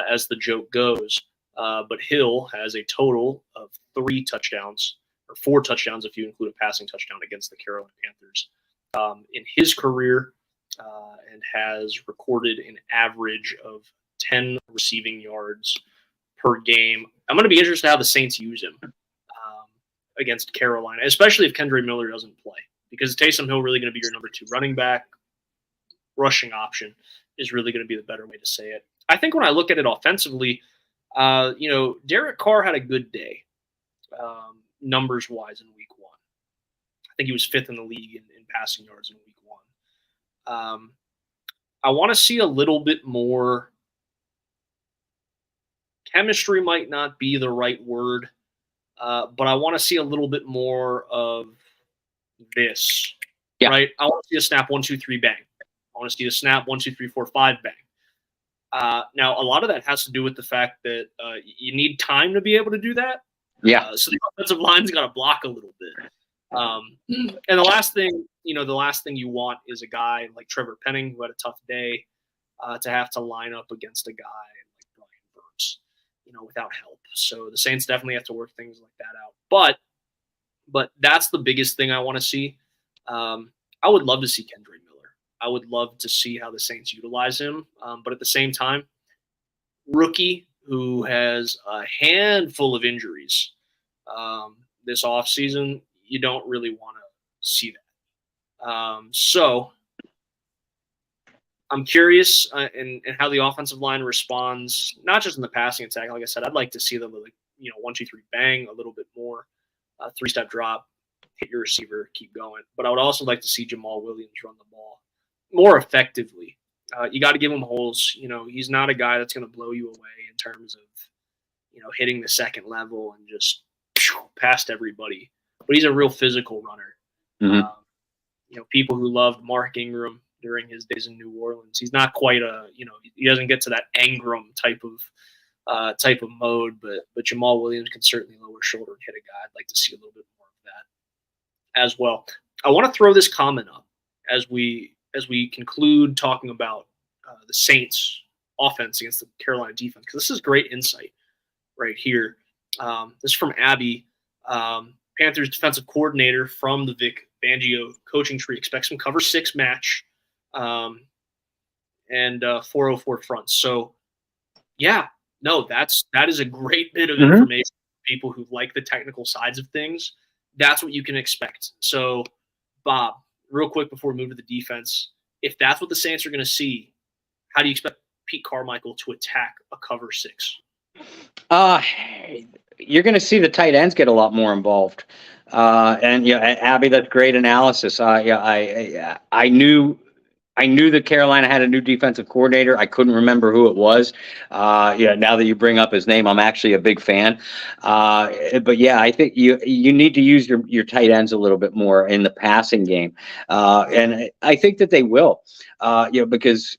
as the joke goes? But Hill has a total of 3 touchdowns, or 4 touchdowns if you include a passing touchdown, against the Carolina Panthers in his career, and has recorded an average of 10 receiving yards per game. I'm going to be interested how the Saints use him against Carolina, especially if Kendre Miller doesn't play, because Taysom Hill really going to be your number 2 running back. Rushing option is really going to be the better way to say it. I think when I look at it offensively, Derek Carr had a good day. Numbers-wise in Week 1. I think he was 5th in the league in passing yards in Week 1. I want to see a little bit more chemistry, might not be the right word, but I want to see a little bit more of this, right? I want to see a snap 1, 2, 3, bang. I want to see a snap 1, 2, 3, 4, 5, bang. Now, a lot of that has to do with the fact that you need time to be able to do that. So the offensive line's got to block a little bit. And the last thing you want is a guy like Trevor Penning, who had a tough day, to have to line up against a guy like Brian Burns, without help. So the Saints definitely have to work things like that out. But that's the biggest thing I want to see. I would love to see Kendre Miller. I would love to see how the Saints utilize him. But at the same time, rookie who has a handful of injuries this offseason, you don't really want to see that. So I'm curious in how the offensive line responds, not just in the passing attack. Like I said, I'd like to see them with 1, 2, 3, bang, a little bit more, 3-step drop, hit your receiver, keep going. But I would also like to see Jamal Williams run the ball more effectively. You got to give him holes. He's not a guy that's going to blow you away in terms of, hitting the second level and just past everybody. But he's a real physical runner. Mm-hmm. People who loved Mark Ingram during his days in New Orleans, he's not quite he doesn't get to that Engram type of mode, but Jamal Williams can certainly lower shoulder and hit a guy. I'd like to see a little bit more of that as well. I want to throw this comment up as we conclude talking about the Saints offense against the Carolina defense, because this is great insight right here. This is from Abby, Panthers defensive coordinator from the Vic Fangio coaching tree. Expect some cover 6 match. And and 404 fronts. So, yeah, no, that is a great bit of Mhm. information for people who like the technical sides of things. That's what you can expect. So, Bob, real quick before we move to the defense, if that's what the Saints are going to see, how do you expect Pete Carmichael to attack a cover 6? You're going to see the tight ends get a lot more involved. And Abby, that's great analysis. I knew that Carolina had a new defensive coordinator. I couldn't remember who it was. Now that you bring up his name, I'm actually a big fan. But yeah, I think you need to use your tight ends a little bit more in the passing game, and I think that they will. Because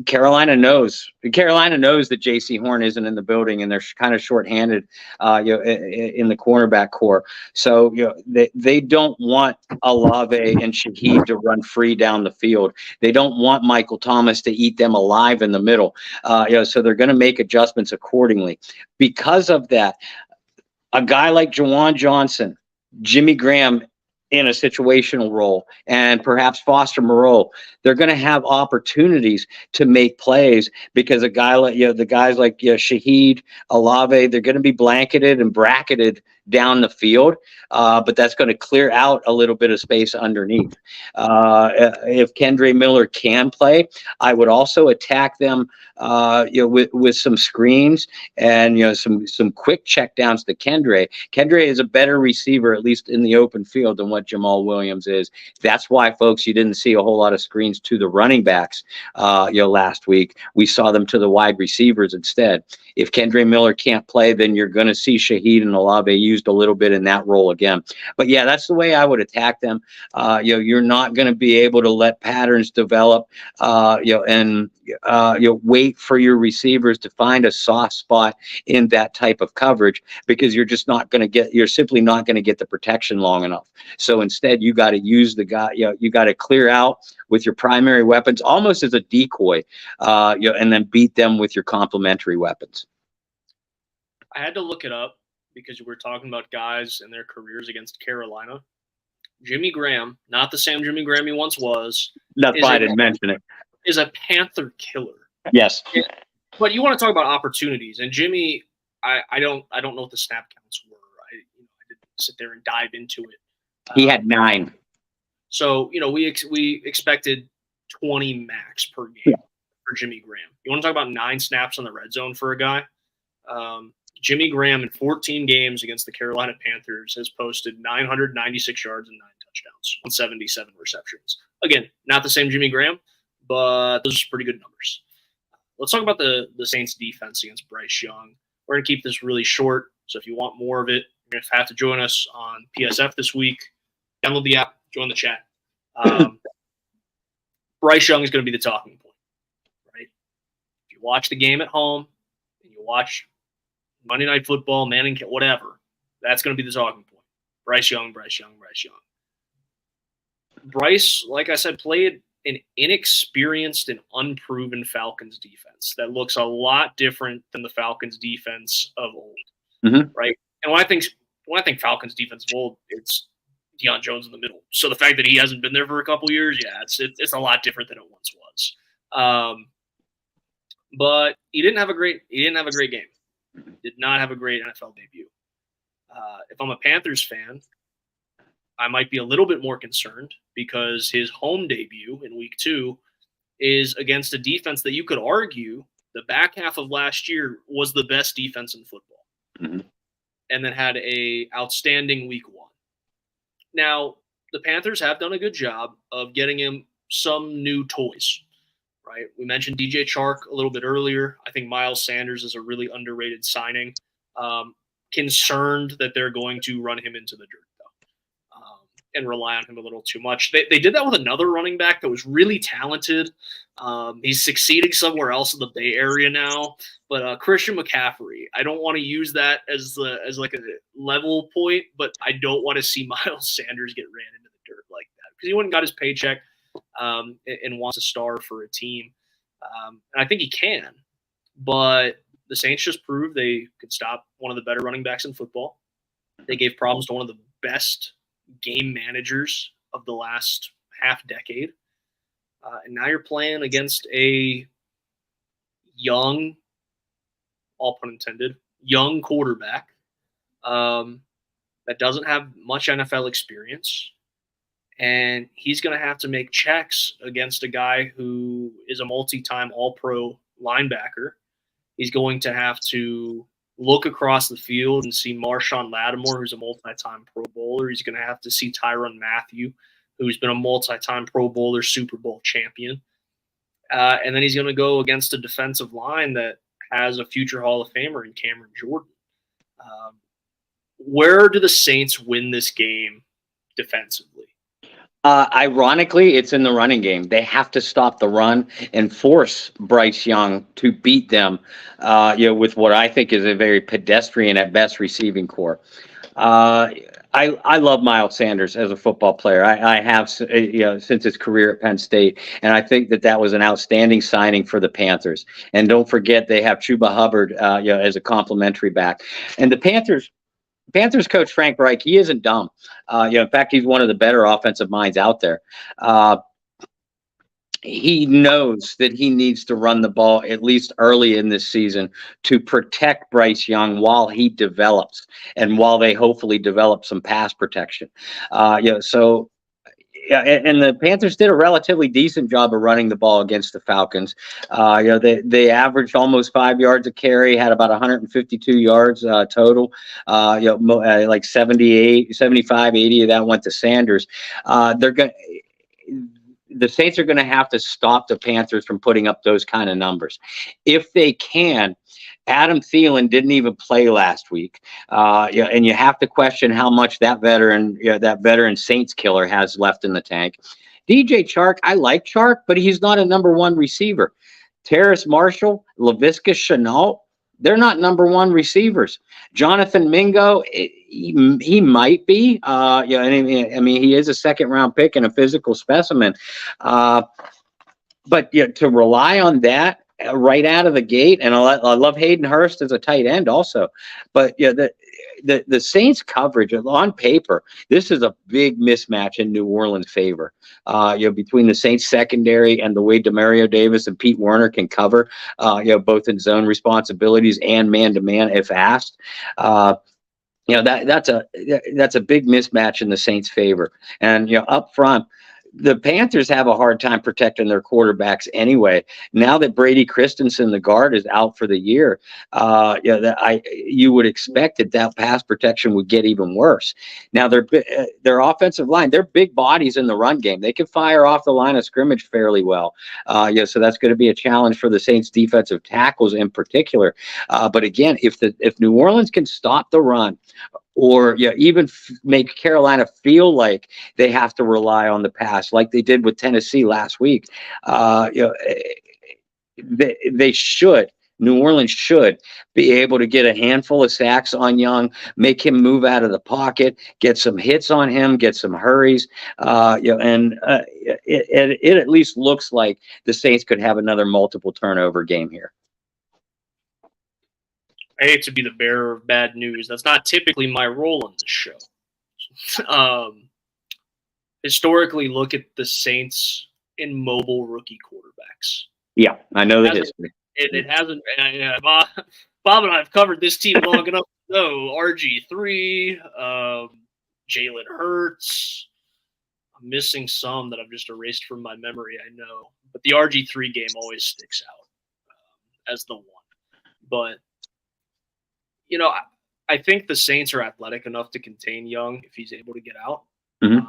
Carolina knows that J.C. Horn isn't in the building, and they're kind of shorthanded, in the cornerback core. So they don't want Olave and Shaheed to run free down the field. They don't want Michael Thomas to eat them alive in the middle. So they're going to make adjustments accordingly. Because of that, a guy like Jawan Johnson, Jimmy Graham in a situational role, and perhaps Foster Moreau, they're going to have opportunities to make plays because a guy like the guys like Shaheed, Olave, they're going to be blanketed and bracketed down the field, but that's going to clear out a little bit of space underneath. If Kendre Miller can play, I would also attack them, with some screens and some quick checkdowns to Kendre. Kendre is a better receiver, at least in the open field, than what Jamal Williams is. That's why, folks, you didn't see a whole lot of screens to the running backs, last week. We saw them to the wide receivers instead. If Kendre Miller can't play, then you're going to see Shaheed and Olave used a little bit in that role again. But yeah, that's the way I would attack them. You're not going to be able to let patterns develop, and wait for your receivers to find a soft spot in that type of coverage, because you're simply not going to get the protection long enough. So instead, you got to use the guy, you got to clear out with your primary weapons almost as a decoy, and then beat them with your complementary weapons. I had to look it up because we're talking about guys and their careers against Carolina. Jimmy Graham, not the same Jimmy Graham he once was. That's why I didn't mention it. Is a Panther killer. Yes. But you want to talk about opportunities, and Jimmy, I don't know what the snap counts were. I didn't sit there and dive into it. He had 9. So we expected 20 max per game for Jimmy Graham. You want to talk about 9 snaps on the red zone for a guy? Jimmy Graham in 14 games against the Carolina Panthers has posted 996 yards and 9 touchdowns on 77 receptions. Again, not the same Jimmy Graham, but those are pretty good numbers. Let's talk about the Saints defense against Bryce Young. We're going to keep this really short, so if you want more of it, you're going to have to join us on PSF this week. Download the app, join the chat. Bryce Young is going to be the talking point, right? If you watch the game at home and you watch Monday Night Football, Manning, whatever, that's going to be the talking point. Bryce Young, Bryce Young, Bryce Young. Bryce, like I said, played an inexperienced and unproven Falcons defense that looks a lot different than the Falcons defense of old, right? And when I think Falcons defense of old, it's Deion Jones in the middle. So the fact that he hasn't been there for a couple of years, it's a lot different than it once was. But he didn't have a great game. Did not have a great NFL debut. If I'm a Panthers fan, I might be a little bit more concerned because his home debut in week 2 is against a defense that you could argue the back half of last year was the best defense in football, and then had a outstanding week 1. Now, the Panthers have done a good job of getting him some new toys, right? We mentioned DJ Chark a little bit earlier. I think Miles Sanders is a really underrated signing. Concerned that they're going to run him into the dirt, and rely on him a little too much. They did that with another running back that was really talented. He's succeeding somewhere else in the Bay Area now. But Christian McCaffrey, I don't want to use that as like a level point, but I don't want to see Miles Sanders get ran into the dirt like that because he went and got his paycheck and wants to star for a team. And I think he can. But the Saints just proved they could stop one of the better running backs in football. They gave problems to one of the best game managers of the last half decade. And now you're playing against a young, all pun intended, young quarterback that doesn't have much NFL experience. And he's going to have to make checks against a guy who is a multi-time All-Pro linebacker. He's going to have to look across the field and see Marshawn Lattimore, who's a multi-time Pro Bowler. He's going to have to see Tyrann Mathieu, who's been a multi-time Pro Bowler, Super Bowl champion. And then he's going to go against a defensive line that has a future Hall of Famer in Cameron Jordan. Where do the Saints win this game defensively? Ironically, it's in the running game. They have to stop the run and force Bryce Young to beat them, with what I think is a very pedestrian at best receiving core. I love Miles Sanders as a football player. I have, since his career at Penn State, and I think that was an outstanding signing for the Panthers. And don't forget, they have Chuba Hubbard, as a complimentary back. And the Panthers coach Frank Reich, he isn't dumb. In fact, he's one of the better offensive minds out there. He knows that he needs to run the ball at least early in this season to protect Bryce Young while he develops and while they hopefully develop some pass protection. And the Panthers did a relatively decent job of running the ball against the Falcons. They averaged almost 5 yards a carry, had about 152 yards total. Like 78, 75, 80 of that went to Sanders. The Saints are going to have to stop the Panthers from putting up those kind of numbers. If they can, Adam Thielen didn't even play last week. And you have to question how much that veteran Saints killer has left in the tank. DJ Chark, I like Chark, but he's not a number one receiver. Terrace Marshall, Laviska Shenault, they're not number one receivers. Jonathan Mingo, he might be. He is a second round pick and a physical specimen. But to rely on that right out of the gate, and I love Hayden Hurst as a tight end also. But the Saints coverage on paper, this is a big mismatch in New Orleans' favor. Between the Saints secondary and the way Demario Davis and Pete Werner can cover, both in zone responsibilities and man-to-man if asked. That's a big mismatch in the Saints' favor. And up front, the Panthers have a hard time protecting their quarterbacks anyway. Now that Brady Christensen, the guard, is out for the year, you would expect that pass protection would get even worse. Now their offensive line, they're big bodies in the run game. They can fire off the line of scrimmage fairly well. So that's going to be a challenge for the Saints defensive tackles in particular. But again, if New Orleans can stop the run, or even make Carolina feel like they have to rely on the pass, like they did with Tennessee last week. They should. New Orleans should be able to get a handful of sacks on Young, make him move out of the pocket, get some hits on him, get some hurries. It at least looks like the Saints could have another multiple turnover game here. I hate to be the bearer of bad news. That's not typically my role on this show. Historically, look at the Saints in mobile rookie quarterbacks. Yeah, I know the history. It hasn't. Bob and I have covered this team long enough to know RG3, Jalen Hurts. I'm missing some that I've just erased from my memory, I know. But the RG3 game always sticks out as the one. But I think the Saints are athletic enough to contain Young if he's able to get out. Mm-hmm.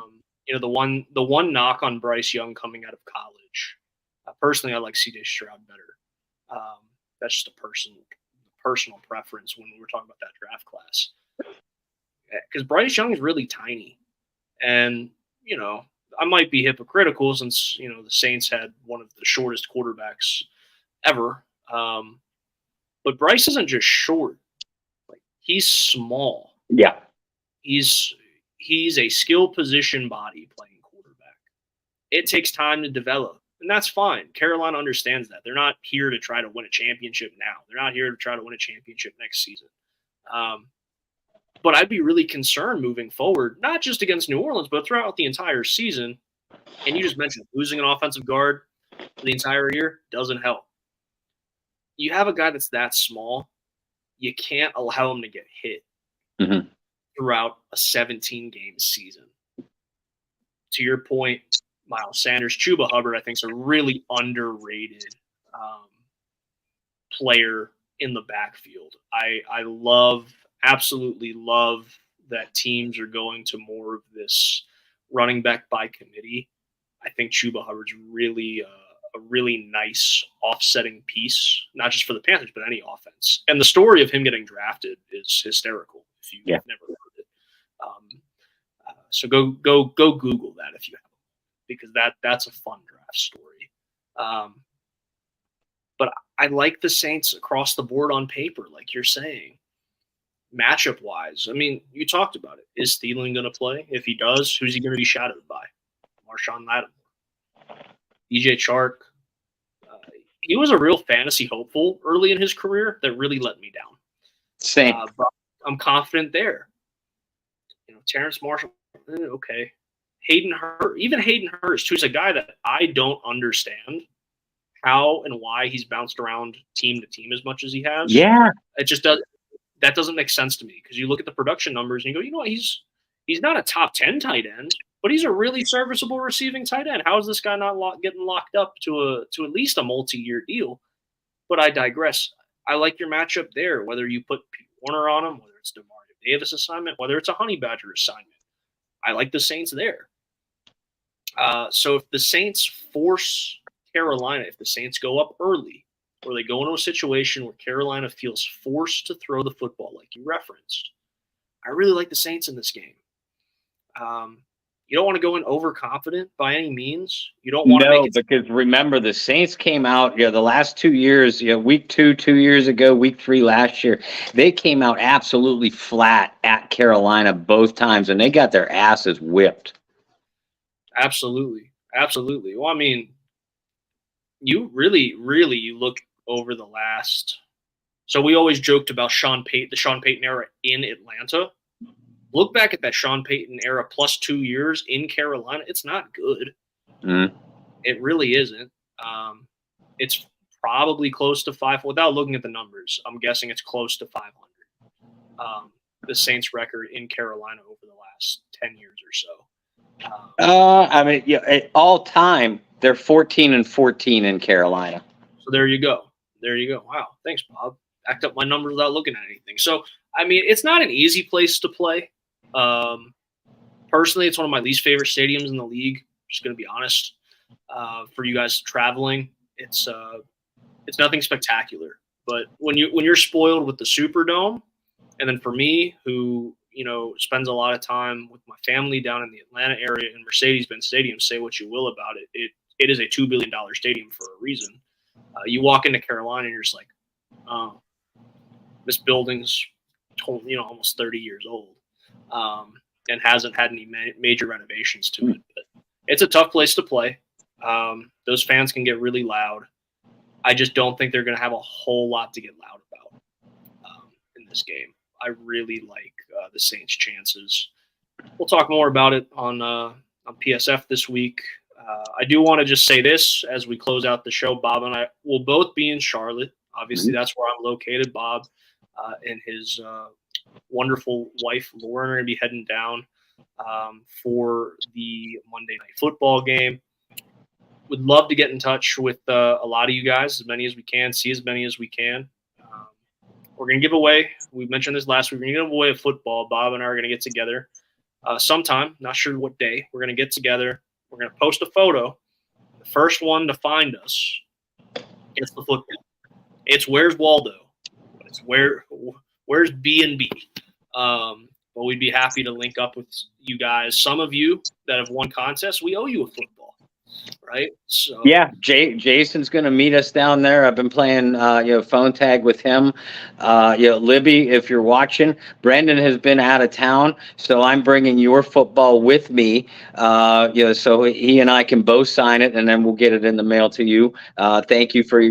The one knock on Bryce Young coming out of college. Personally, I like C.J. Stroud better. That's just a personal preference when we're talking about that draft class. Because Bryce Young is really tiny, and I might be hypocritical since the Saints had one of the shortest quarterbacks ever. But Bryce isn't just short. He's small. Yeah. He's a skill position body playing quarterback. It takes time to develop, and that's fine. Carolina understands that. They're not here to try to win a championship now. They're not here to try to win a championship next season. But I'd be really concerned moving forward, not just against New Orleans, but throughout the entire season. And you just mentioned losing an offensive guard for the entire year doesn't help. you have a guy that's that small, you can't allow him to get hit throughout a 17-game season. To your point, Miles Sanders, Chuba Hubbard, I think, is a really underrated player in the backfield. I absolutely love that teams are going to more of this running back by committee. I think Chuba Hubbard's really a really nice offsetting piece, not just for the Panthers, but any offense. And the story of him getting drafted is hysterical if you've never heard it. So go Google that if you haven't, because that's a fun draft story. But I like the Saints across the board on paper, like you're saying. Matchup-wise, I mean, you talked about it. Is Thielen going to play? If he does, who's he going to be shadowed by? Marshawn Lattimore. DJ Chark. He was a real fantasy hopeful early in his career that really let me down. Same. But I'm confident there. Terrence Marshall, okay. Hayden Hurst, who's a guy that I don't understand how and why he's bounced around team to team as much as he has. Yeah. It just does. That doesn't make sense to me because you look at the production numbers and you go, you know what, he's not a top 10 tight end, but he's a really serviceable receiving tight end. How is this guy not getting locked up to at least a multi-year deal? But I digress. I like your matchup there, whether you put Pete Warner on him, whether it's DeMario Davis assignment, whether it's a Honey Badger assignment. I like the Saints there. So if the Saints force Carolina, if the Saints go up early, or they go into a situation where Carolina feels forced to throw the football, like you referenced, I really like the Saints in this game. You don't want to go in overconfident by any means. You don't want to make it. Because remember, the Saints came out, the last 2 years, week 2 years ago, week 3 last year, they came out absolutely flat at Carolina both times, and they got their asses whipped. Absolutely. Well, I mean, you look over the last. So we always joked about the Sean Payton era in Atlanta. Look back at that Sean Payton era plus 2 years in Carolina. It's not good. It really isn't. It's probably close to 500. Without looking at the numbers, I'm guessing it's close to 500. The Saints record in Carolina over the last 10 years or so. I mean, at all time, they're 14-14 in Carolina. So there you go. Wow. Thanks, Bob. Backed up my numbers without looking at anything. So, I mean, it's not an easy place to play. Personally, it's one of my least favorite stadiums in the league. Just going to be honest. For you guys traveling, it's nothing spectacular. But when you're spoiled with the Superdome, and then for me, who spends a lot of time with my family down in the Atlanta area in Mercedes-Benz Stadium, say what you will about it. It is a $2 billion stadium for a reason. You walk into Carolina and you're just like, oh, this building's almost 30 years old, and hasn't had any major renovations to it. But it's a tough place to play. Those fans can get really loud. I just don't think they're going to have a whole lot to get loud about in this game. I really like the Saints' chances. We'll talk more about it on PSF this week. I do want to just say this as we close out the show. Bob and I will both be in Charlotte. Obviously, that's where I'm located. Bob and his wonderful wife, Lauren, are going to be heading down for the Monday Night Football game. Would love to get in touch with a lot of you guys, as many as we can, see as many as we can. We're going to give away, we mentioned this last week, we're going to give away a football. Bob and I are going to get together sometime, not sure what day. We're going to get together. We're going to post a photo. The first one to find us gets the football. It's Where's Waldo, but it's Where's B&B. But we'd be happy to link up with you guys. Some of you that have won contests, we owe you a football, right? So yeah, Jason's going to meet us down there. I've been playing phone tag with him. Libby, if you're watching, Brendan has been out of town, so I'm bringing your football with me. So he and I can both sign it, and then we'll get it in the mail to you. Thank you for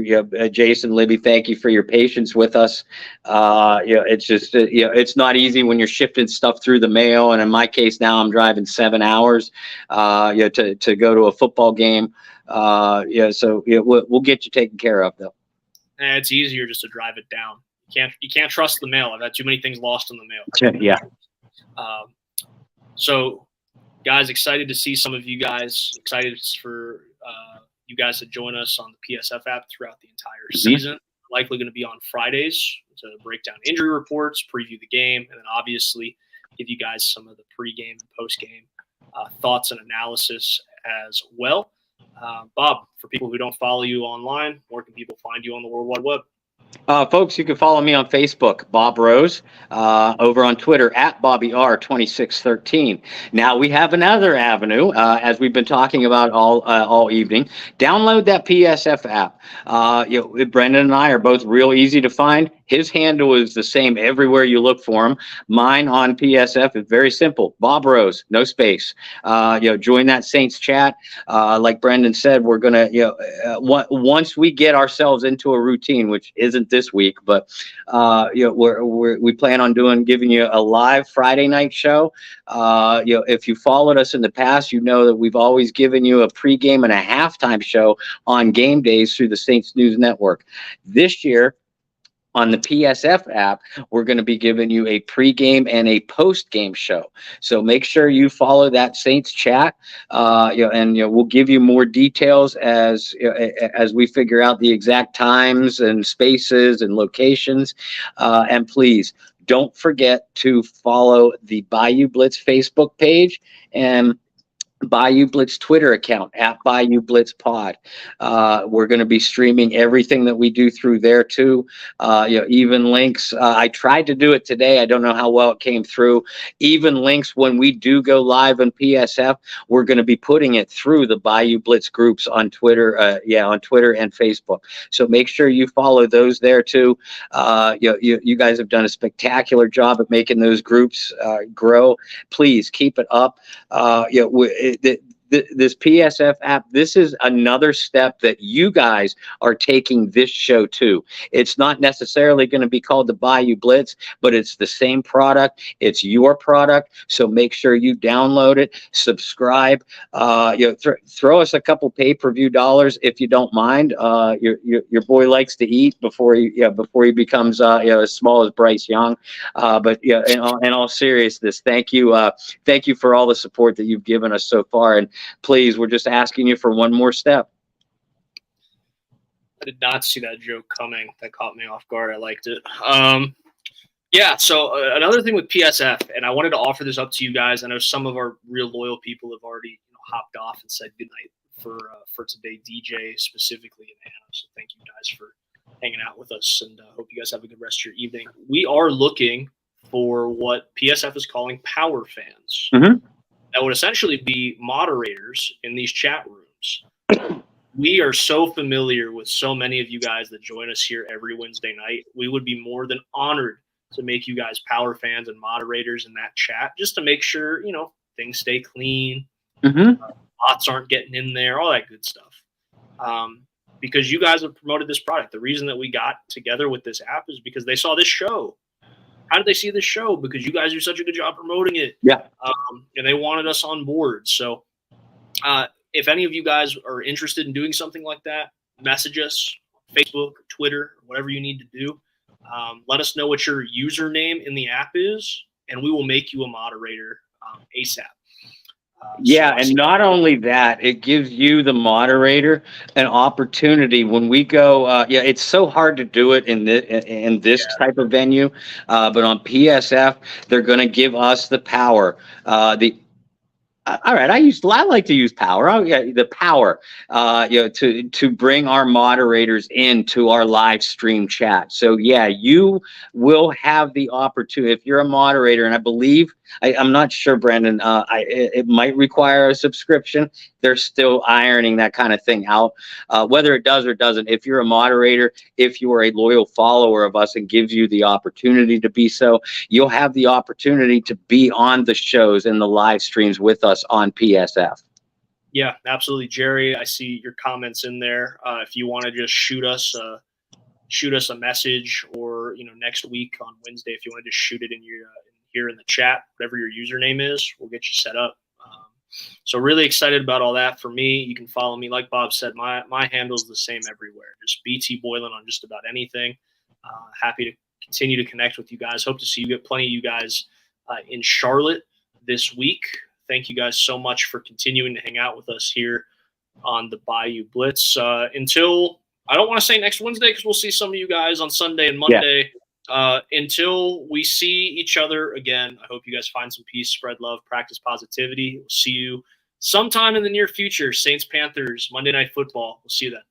Jason, Libby. Thank you for your patience with us. It's just it's not easy when you're shifting stuff through the mail, and in my case now I'm driving 7 hours to go to a football game. So we'll get you taken care of though. it's easier just to drive it down. You can't trust the mail. I've had too many things lost in the mail. Yeah. So, guys, excited to see some of you guys. Excited for you guys to join us on the PSF app throughout the entire season. Likely going to be on Fridays to break down injury reports, preview the game, and then obviously give you guys some of the pregame and postgame thoughts and analysis as well. Bob, for people who don't follow you online, where can people find you on the World Wide Web? Folks, you can follow me on Facebook, Bob Rose, over on Twitter at BobbyR2613. Now we have another avenue, as we've been talking about all evening. Download that PSF app. Brendan and I are both real easy to find. His handle is the same everywhere you look for him. Mine on PSF is very simple. Bob Rose, no space. Join that Saints chat. Like Brendan said, we're gonna, once we get ourselves into a routine, which isn't this week, but we plan on giving you a live Friday night show. If you followed us in the past, you know that we've always given you a pregame and a halftime show on game days through the Saints News Network. This year, on the PSF app, we're going to be giving you a pregame and a postgame show. So make sure you follow that Saints chat, and we'll give you more details as we figure out the exact times and spaces and locations. And please don't forget to follow the Bayou Blitz Facebook page and Bayou Blitz Twitter account at Bayou Blitz Pod. We're going to be streaming everything that we do through there too. Even links. I tried to do it today. I don't know how well it came through. Even links when we do go live on PSF, we're going to be putting it through the Bayou Blitz groups on Twitter. On Twitter and Facebook. So make sure you follow those there too. You guys have done a spectacular job at making those groups grow. Please keep it up. This PSF app, this is another step that you guys are taking this show to. It's not necessarily going to be called the Bayou Blitz, but it's the same product. It's your product. So make sure you download it, subscribe. Throw us a couple pay-per-view dollars if you don't mind. Your boy likes to eat before he becomes as small as Bryce Young. But in all seriousness, thank you for all the support that you've given us so far. And please, we're just asking you for one more step. I did not see that joke coming. That caught me off guard. I liked it. So another thing with PSF, and I wanted to offer this up to you guys. I know some of our real loyal people have already hopped off and said goodnight for today, DJ specifically and Anna. So thank you guys for hanging out with us, and hope you guys have a good rest of your evening. We are looking for what PSF is calling power fans. Mm-hmm. That would essentially be moderators in these chat rooms. We are so familiar with so many of you guys that join us here every Wednesday night. We would be more than honored to make you guys power fans and moderators in that chat, just to make sure, things stay clean, bots aren't getting in there, all that good stuff. Because you guys have promoted this product. The reason that we got together with this app is because they saw this show. How did they see this show? Because you guys do such a good job promoting it. Yeah. And they wanted us on board. So if any of you guys are interested in doing something like that, message us, Facebook, Twitter, whatever you need to do. Let us know what your username in the app is, and we will make you a moderator ASAP. And not only that, it gives you, the moderator, an opportunity when we go. It's so hard to do it in this type of venue, but on PSF, they're going to give us the power. All right, I like to use power. The power, to bring our moderators into our live stream chat. So you will have the opportunity if you're a moderator, and I believe I'm not sure, Brendan. It might require a subscription. They're still ironing that kind of thing out. Whether it does or doesn't, if you're a moderator, if you are a loyal follower of us and gives you the opportunity to be so, you'll have the opportunity to be on the shows and the live streams with us on PSF. Yeah, absolutely, Jerry. I see your comments in there. If you want to just shoot us a message, or next week on Wednesday, if you want to just shoot it in your here in the chat, whatever your username is, we'll get you set up. So really excited about all that. For me, you can follow me. Like Bob said, my handle is the same everywhere. Just BT Boylan on just about anything. Happy to continue to connect with you guys. Hope to see you. Get plenty of you guys in Charlotte this week. Thank you guys so much for continuing to hang out with us here on the Bayou Blitz. Until, I don't want to say next Wednesday because we'll see some of you guys on Sunday and Monday. Yeah. Until we see each other again, I hope you guys find some peace, spread love, practice positivity. We'll see you sometime in the near future. Saints Panthers, Monday Night Football. We'll see you then.